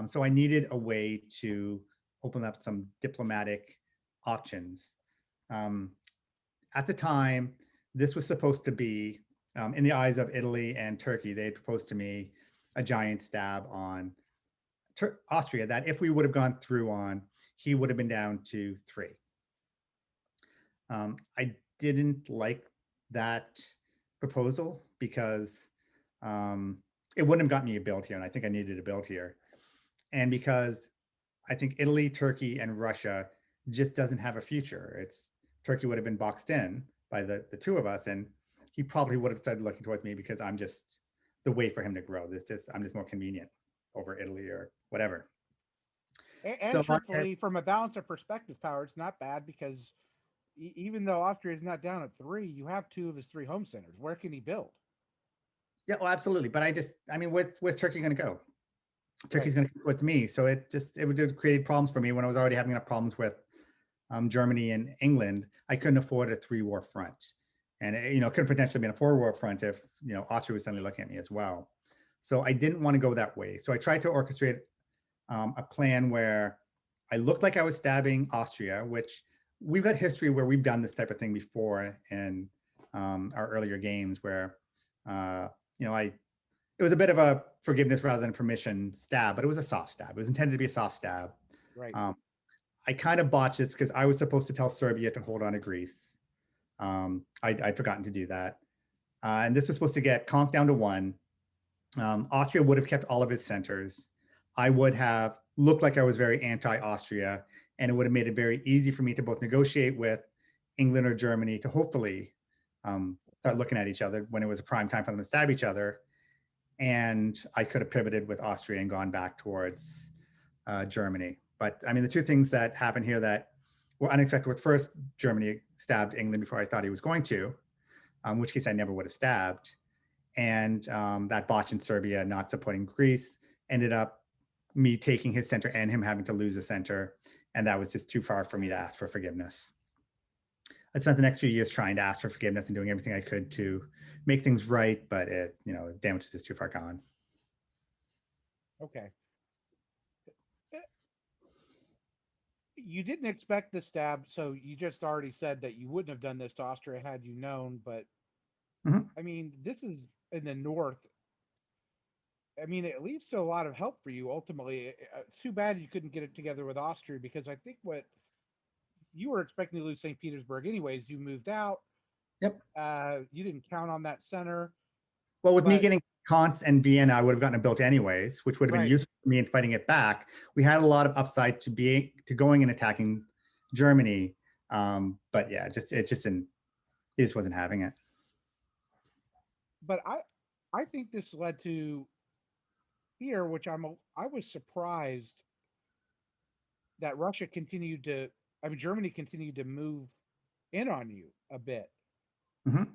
So I needed a way to open up some diplomatic options. Um, at the time, this was supposed to be, in the eyes of Italy and Turkey, they had proposed to me a giant stab on Austria that if we would have gone through on, he would have been down to 3. I didn't like that proposal because um, it wouldn't have gotten me a build here, and I think I needed a build here. And because I think Italy, Turkey, and Russia just doesn't have a future. Turkey would have been boxed in by the two of us, and he probably would have started looking towards me because I'm just the way for him to grow. I'm just more convenient over Italy or whatever. And So truthfully, from a balance of perspective power, it's not bad because even though Austria is not down at 3, you have 2 of his 3 home centers. Where can he build? yeah, well, absolutely. But I mean, where's Turkey going to go? Right. Turkey's going to come towards me. So it would have created problems for me when I was already having enough problems with Germany and England, I couldn't afford a three-war front. And it could have potentially been a four-war front if Austria was suddenly looking at me as well. So I didn't want to go that way. So I tried to orchestrate a plan where I looked like I was stabbing Austria, which we've got history where we've done this type of thing before in our earlier games, where uh, I it was a bit of a forgiveness rather than permission stab, but it was a soft stab. It was intended to be a soft stab. Right. Um, I kind of botched this because I was supposed to tell Serbia to hold on to Greece. I'd forgotten to do that. And this was supposed to get conked down to one. Austria would have kept all of its centers. I would have looked like I was very anti-Austria, and it would have made it very easy for me to both negotiate with England or Germany to hopefully start looking at each other when it was a prime time for them to stab each other. And I could have pivoted with Austria and gone back towards Germany. But I mean, the two things that happened here that were unexpected was first, Germany stabbed England before I thought he was going to, which case I never would have stabbed. And that botch in Serbia not supporting Greece ended up me taking his center and him having to lose a center. And that was just too far for me to ask for forgiveness. I spent the next few years trying to ask for forgiveness and doing everything I could to make things right, but the damage was just too far gone. Okay. You didn't expect the stab, so you just already said that you wouldn't have done this to Austria had you known. But Mhm. I mean, this is in the north. I mean, it leads to a lot of help for you ultimately. It's too bad you couldn't get it together with Austria, because I think what you were expecting to lose St. Petersburg anyways. You moved out. Yep. You didn't count on that center, Well, with me but getting Const and Vienna, I would have gotten it built anyways, which would have been right. useful for me in fighting it back. We had a lot of upside to going and attacking Germany, but yeah, it just didn't. He just wasn't having it. But I think this led to here, which I was surprised that Russia continued to, I mean, Germany continued to move in on you a bit. Mhm.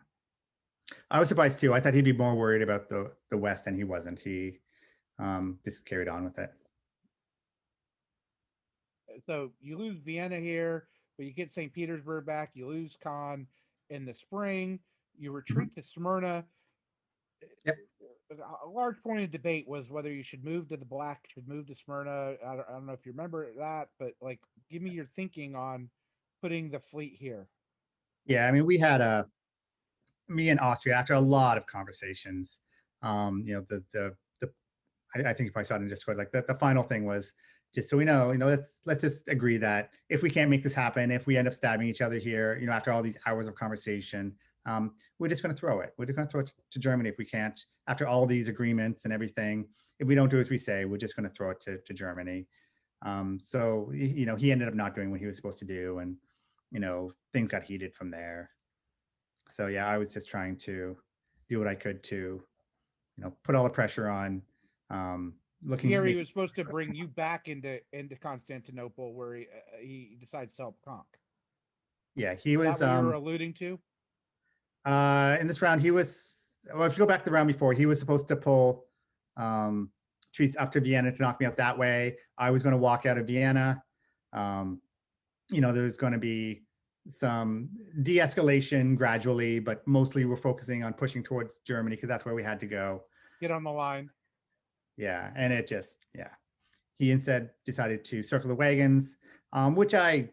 I was surprised too. I thought he'd be more worried about the West, and he wasn't. He just carried on with it. So you lose Vienna here, but you get St. Petersburg back. You lose Khan in the spring. You Mhm. retreat to Smyrna. Yep. A large point of debate was whether you should move to the Black, should move to Smyrna. I don't know if you remember that, but like, give me your thinking on putting the fleet here. Yeah, I mean, we had me and Austria after a lot of conversations. The I think you probably saw it in Discord. Like the final thing was just so we know, let's just agree that if we can't make this happen, if we end up stabbing each other here, after all these hours of conversation, we're just going to throw it. We're just going to throw it to Germany if we can't. After all these agreements and everything, if we don't do as we say, we're just going to throw it to Germany. So he ended up not doing what he was supposed to do, and things got heated from there. So yeah, I was just trying to do what I could to put all the pressure on looking Here he make was supposed to bring you back into Constantinople, where he decides to help conk. yeah, he Is that was what you were alluding to? in this round he was well, if you go back to the round before, he was supposed to pull um trees up to Vienna to knock me out that way. I was going to walk out of Vienna. um there's going to be some de-escalation gradually, but mostly we're focusing on pushing towards Germany because that's where we had to go. Get on the line. Yeah, and it just yeah, he instead decided to circle the wagons, which I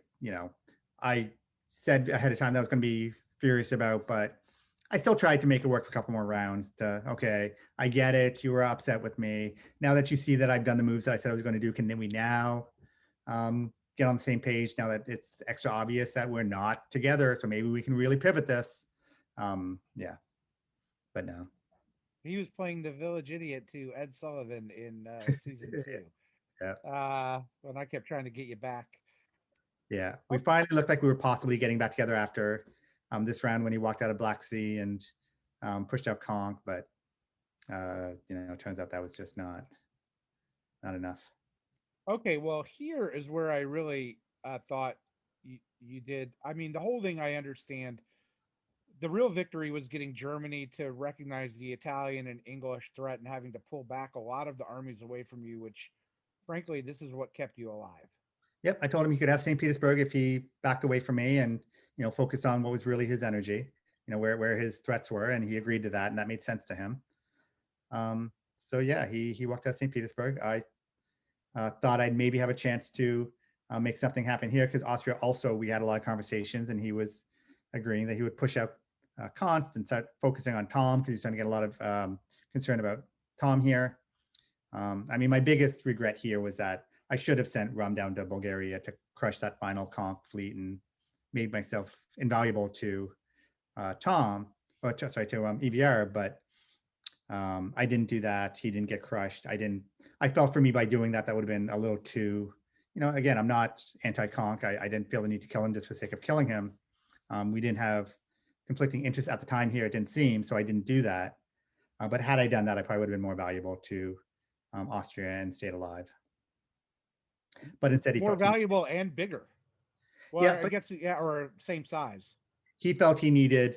said ahead of time that I was going to be furious about, but I still tried to make it work for a couple more rounds. Okay, I get it. You were upset with me. Now that you see that I've done the moves that I said I was going to do, can we now get on the same page now that it's extra obvious that we're not together? So maybe we can really pivot this. Yeah, but no. He was playing the village idiot to Ed Sullivan in season two. Yeah. When I kept trying to get you back. Yeah, we Oh, finally looked like we were possibly getting back together after this round when he walked out of Black Sea and pushed out Conk, but it turns out that was just not enough. okay, well, here is where I really thought you did. I mean, the holding, I understand. The real victory was getting Germany to recognize the Italian and English threat and having to pull back a lot of the armies away from you, which, frankly, this is what kept you alive. Yep, I told him he could have St. Petersburg if he backed away from me and focused on what was really his energy, where his threats were, and he agreed to that, and that made sense to him. So yeah, he walked out of St. Petersburg. I thought I'd maybe have a chance to make something happen here because Austria also we had a lot of conversations, and he was agreeing that he would push out Konst and start focusing on Tom because he's starting to get a lot of concern about Tom here. I mean, my biggest regret here was that I should have sent Rum down to Bulgaria to crush that final Konk fleet and made myself invaluable to Tom, or sorry, to EBR, but I didn't do that. He didn't get crushed. I felt for me by doing that, that would have been a little too, again, I'm not anti-Konk. I didn't feel the need to kill him just for the sake of killing him. We didn't have conflicting interests at the time here, it didn't seem, so I didn't do that. But had I done that, I probably would have been more valuable to Austria and stayed alive. But instead, More valuable and bigger. Well, yeah, I but guess yeah, or same size. he felt he needed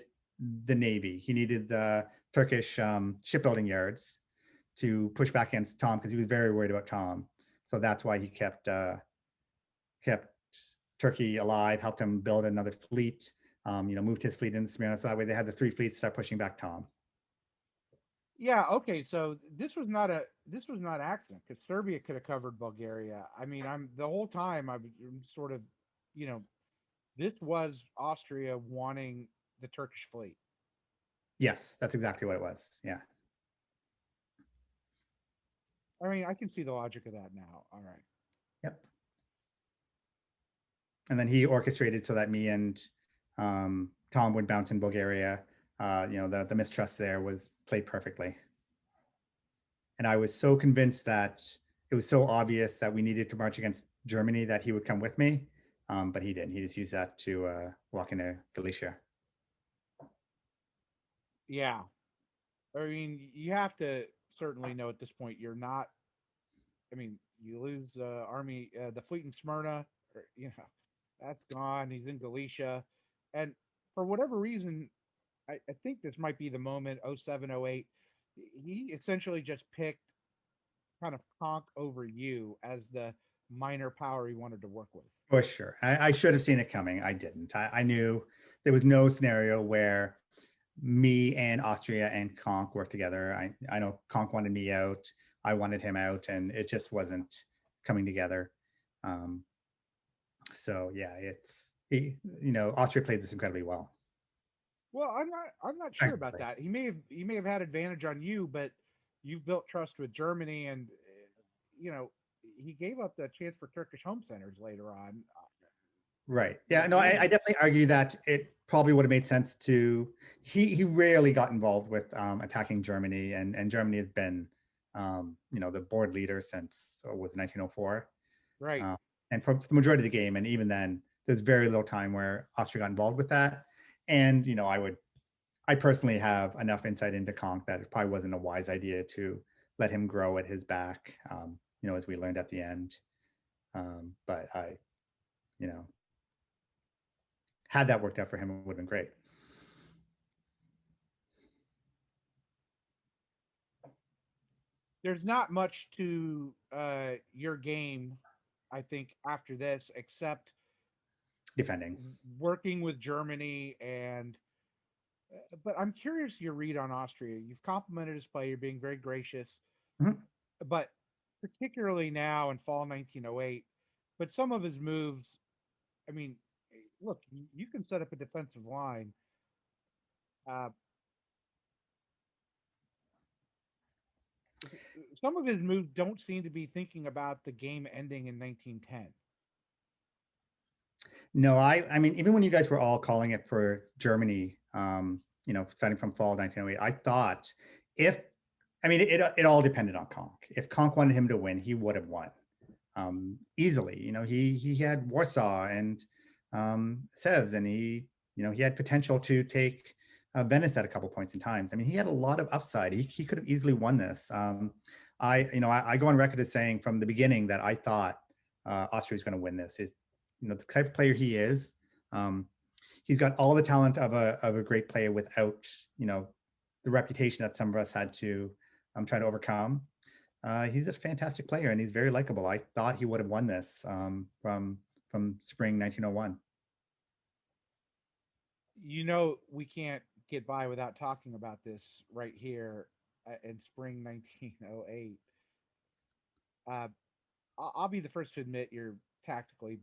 the Navy. He needed the Turkish shipbuilding yards to push back against Tom because he was very worried about Tom. So that's why he kept Turkey alive, helped him build another fleet. Moved his fleet into Smyrna, so that way they had the three fleets start pushing back Tom. Yeah. Okay. So this was not accident because Serbia could have covered Bulgaria. I mean, I'm the whole time I'm sort of, you know, this was Austria wanting the Turkish fleet. Yes, that's exactly what it was. Yeah. I mean, I can see the logic of that now. All right. Yep. And then he orchestrated so that me and Tom would bounce in Bulgaria. The mistrust there was played perfectly. And I was so convinced that it was so obvious that we needed to march against Germany that he would come with me. But he didn't. He just used that to walk into Galicia. Yeah. I mean, you have to certainly know at this point you're not. I mean, you lose army, the fleet in Smyrna, or, that's gone. He's in Galicia, and for whatever reason, I think this might be the moment. 07, 08, he essentially just picked kind of Conk over you as the minor power he wanted to work with. For sure. I should have seen it coming. I didn't. I knew there was no scenario where me and Austria and Conk worked together. I know Conk wanted me out. I wanted him out, and it just wasn't coming together. So yeah, Austria played this incredibly well. Well, I'm not sure about that. He may have had advantage on you, but you've built trust with Germany, and you know he gave up the chance for Turkish home centers later on. Right. Yeah. No, I definitely argue that it probably would have made sense to. He rarely got involved with attacking Germany, and Germany has been, the board leader since was 1904, Right. and for the majority of the game, and even then, there's very little time where Austria got involved with that. And I personally have enough insight into Conk that it probably wasn't a wise idea to let him grow at his back, as we learned at the end. But you know, had that worked out for him, it would have been great. There's not much to your game, I think, after this, except Defending. working with Germany and. But I'm curious your read on Austria. You've complimented his play. You're being very gracious, Mhm. but particularly now in fall 1908. But some of his moves, I mean, look, you can set up a defensive line. Uh, some of his moves don't seem to be thinking about the game ending in 1910. No, I mean, even when you guys were all calling it for Germany, starting from fall 1908, I thought if, I mean, it all depended on Conk. If Conk wanted him to win, he would have won easily. He had Warsaw and Sevres, and he had potential to take Venice at a couple points in times. I mean, he had a lot of upside. He could have easily won this. I go on record as saying from the beginning that I thought Austria was going to win this. The type of player he is. He's got all the talent of a great player without the reputation that some of us had to try to overcome. He's a fantastic player and he's very likable. I thought he would have won this from spring 1901. We can't get by without talking about this right here in spring 1908. Uh, I'll be the first to admit you're tactically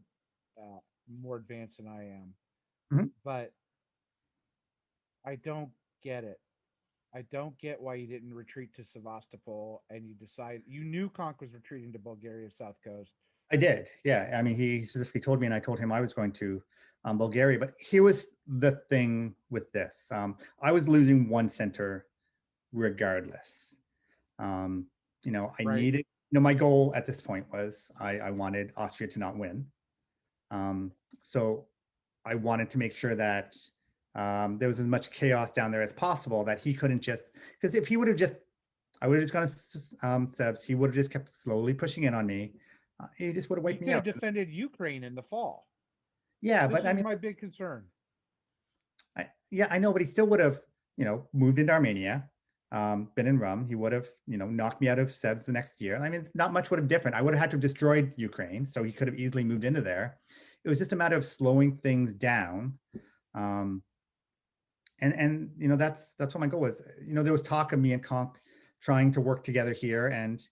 uh, more advanced than I am, Mhm. but I don't get it. I don't get why you didn't retreat to Sevastopol and you knew Conk was retreating to Bulgaria's south coast. I did. Yeah. I mean, he specifically told me, and I told him I was going to Bulgaria. But here was the thing with this. I was losing one center regardless. Um, I Right. needed, my goal at this point was I wanted Austria to not win. Um, so I wanted to make sure that there was as much chaos down there as possible that he couldn't just, because if he would have just, I would have just gone to Sebs, he would have just kept slowly pushing in on me. He just would have You wiped me could have out. defended Ukraine in the fall. Yeah, This but I was mean, my big concern. yeah, I know, but he still would have, moved into Armenia, been in Rum. He would have, knocked me out of Sebs the next year. I mean, not much would have different. I would have had to have destroyed Ukraine, so he could have easily moved into there. It was just a matter of slowing things down. Um, and that's what my goal was. There was talk of me and Conk trying to work together here, and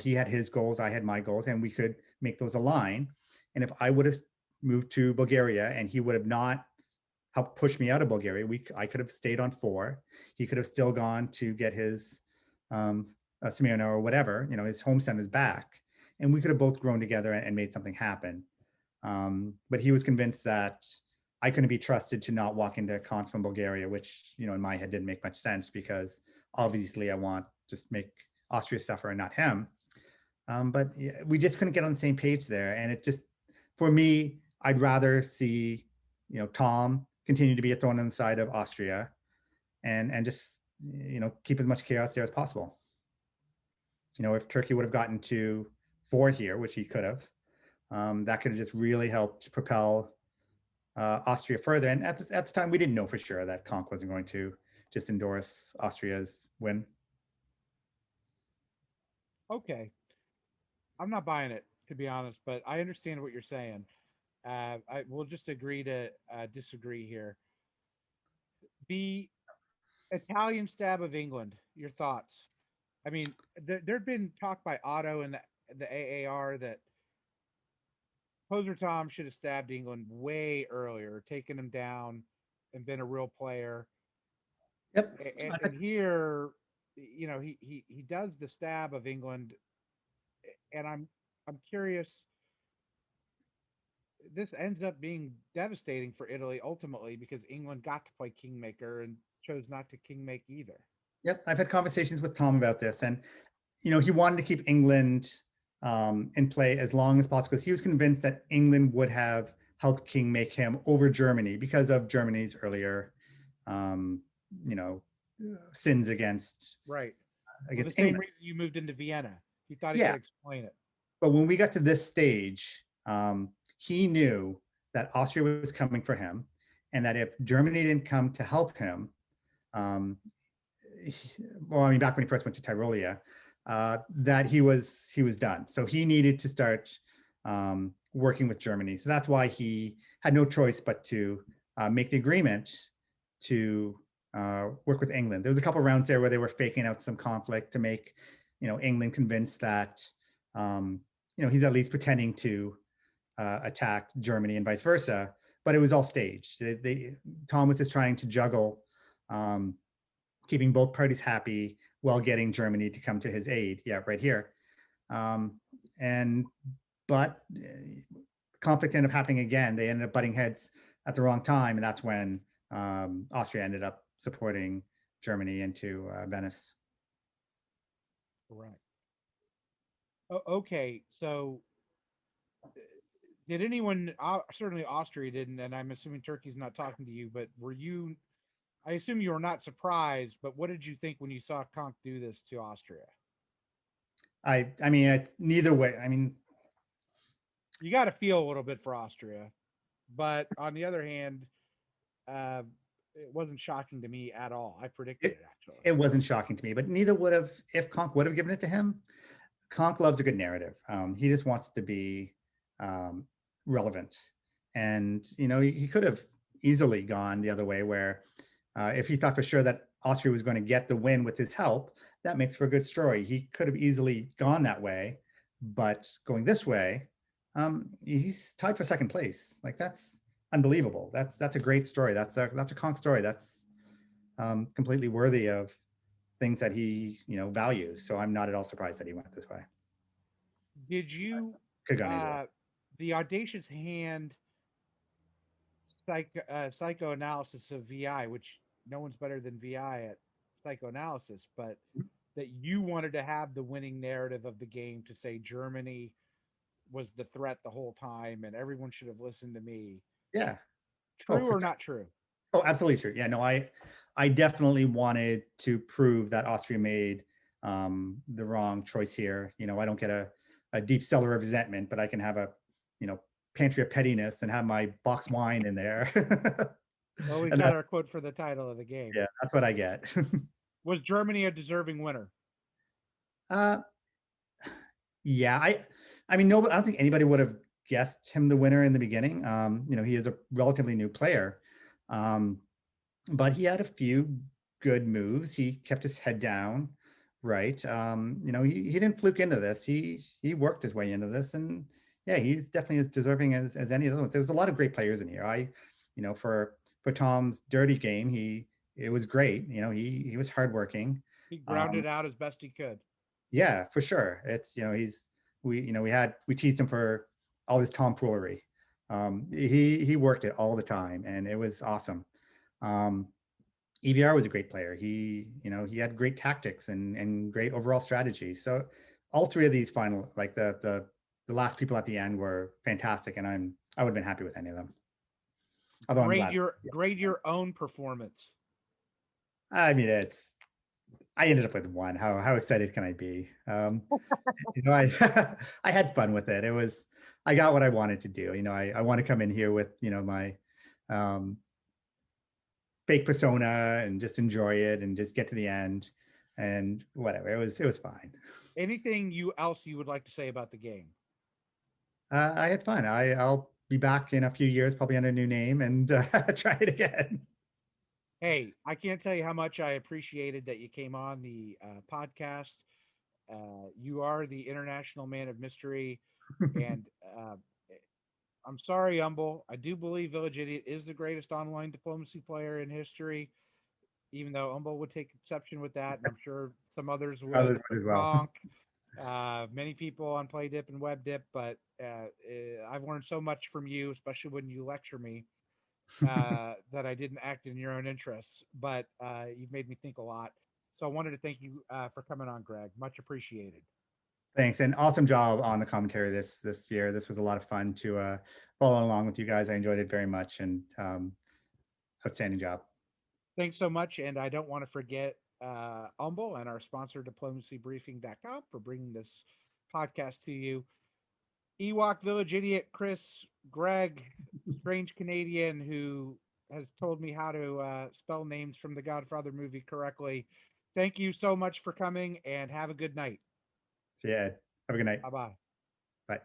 he had his goals, I had my goals, and we could make those align. And if I would have moved to Bulgaria and he would have not helped push me out of Bulgaria, I could have stayed on 4. He could have still gone to get his Smyrna or whatever, his home centers back, and we could have both grown together and made something happen. But he was convinced that I couldn't be trusted to not walk into cons from Bulgaria, which, in my head didn't make much sense because obviously I want just make Austria suffer and not him. But yeah, we just couldn't get on the same page there. And it just, for me, I'd rather see, Tom continue to be a thorn in the side of Austria and just, keep as much chaos there as possible. If Turkey would have gotten to 4 here, which he could have, that could have just really helped propel Austria further. And at the time, we didn't know for sure that Conk wasn't going to just endorse Austria's win. Okay. I'm not buying it, to be honest, but I understand what you're saying. I will just agree to disagree here. The Italian stab of England. Your thoughts? I mean, there'd been talk by Otto and the AAR that Poser Tom should have stabbed England way earlier, taken him down, and been a real player. Yep. And here, he does the stab of England, and I'm curious. This ends up being devastating for Italy ultimately because England got to play kingmaker and chose not to kingmake either. Yep. I've had conversations with Tom about this, and he wanted to keep England in play as long as possible because he was convinced that England would have helped King make him over Germany because of Germany's earlier, um, you know, sins Right. Well, the against same England. reason you moved into Vienna. He thought he could Yeah, explain it. but when we got to this stage, he knew that Austria was coming for him, and that if Germany didn't come to help him, um, well, I mean, back when he first went to Tyrolia, that he was done. So he needed to start working with Germany. So that's why he had no choice but to make the agreement to work with England. There was a couple of rounds there where they were faking out some conflict to make, England convinced that, he's at least pretending to attack Germany and vice versa. But it was all staged. Tom was just trying to juggle. Keeping both parties happy while getting Germany to come to his aid. Yeah, right here. Um, and but conflict ended up happening again. They ended up butting heads at the wrong time, and that's when Austria ended up supporting Germany into Venice. Correct. Okay, so did anyone? Certainly, Austria didn't, and I'm assuming Turkey's not talking to you. But were you? I assume you were not surprised. But what did you think when you saw Conk do this to Austria? I mean, it's neither way. I mean, You got to feel a little bit for Austria, but on the other hand, uh, it wasn't shocking to me at all. I predicted it, it actually. it wasn't shocking to me, but neither would have if Conk would have given it to him. Conk loves a good narrative. He just wants to be um, relevant, and he could have easily gone the other way, where if he thought for sure that Austria was going to get the win with his help, that makes for a good story. He could have easily gone that way, but going this way, he's tied for second place. Like, that's unbelievable. That's a great story. That's a Conk story. That's completely worthy of things that he values. So I'm not at all surprised that he went this way. Did you Could have gone either way. the audacious hand psychoanalysis of VI, which no one's better than VI at psychoanalysis, but that you wanted to have the winning narrative of the game to say Germany was the threat the whole time and everyone should have listened to me. Yeah. Oh, True for or sure. not true? Oh, absolutely true. Yeah, no, I definitely wanted to prove that Austria made the wrong choice here. I don't get a deep cellar of resentment, but I can have a, you know, pantry of pettiness and have my box wine in there. Well, we've And got that, our quote for the title of the game. yeah, that's what I get. Was Germany a deserving winner? uh, yeah, I mean, no, I don't think anybody would have guessed him the winner in the beginning. He is a relatively new player. Um, but he had a few good moves. He kept his head down, right? He didn't fluke into this. He worked his way into this, and yeah, he's definitely as deserving as any of them. There's a lot of great players in here. For Tom's dirty game, it was great. He was hardworking. He grounded Um, out as best he could. yeah, for sure. It's we teased him for all his tomfoolery. He worked it all the time, and it was awesome. Um, EVR was a great player. He had great tactics and great overall strategy. So all three of these final, like the last people at the end, were fantastic, and I would have been happy with any of them. Although I'm Grade glad. your grade your own performance. I mean, I ended up with one. How excited can I be? I I had fun with it. I got what I wanted to do. I want to come in here with my um, fake persona and just enjoy it and just get to the end and whatever. It was fine. Anything else you would like to say about the game? I had fun. I'll be back in a few years, probably under a new name, and try it again. Hey, I can't tell you how much I appreciated that you came on the podcast. You are the international man of mystery, and I'm sorry, Humble. I do believe Village Idiot is the greatest online diplomacy player in history, even though Humble would take exception with that, and I'm sure some others would. Others as well. Bonk. Many people on Play Dip and Web Dip, but I've learned so much from you, especially when you lecture me, that I didn't act in your own interests. But you've made me think a lot. So I wanted to thank you for coming on, Greg. Much appreciated. Thanks, and awesome job on the commentary this year. This was a lot of fun to follow along with you guys. I enjoyed it very much, and outstanding job. Thanks so much. And I don't want to forget Humble and our sponsor, diplomacybriefing.com, for bringing this podcast to you. Ewok Village Idiot, Chris, Greg, strange Canadian who has told me how to spell names from the Godfather movie correctly. Thank you so much for coming and have a good night. See you, Ed. Have a good night. Bye bye. Bye.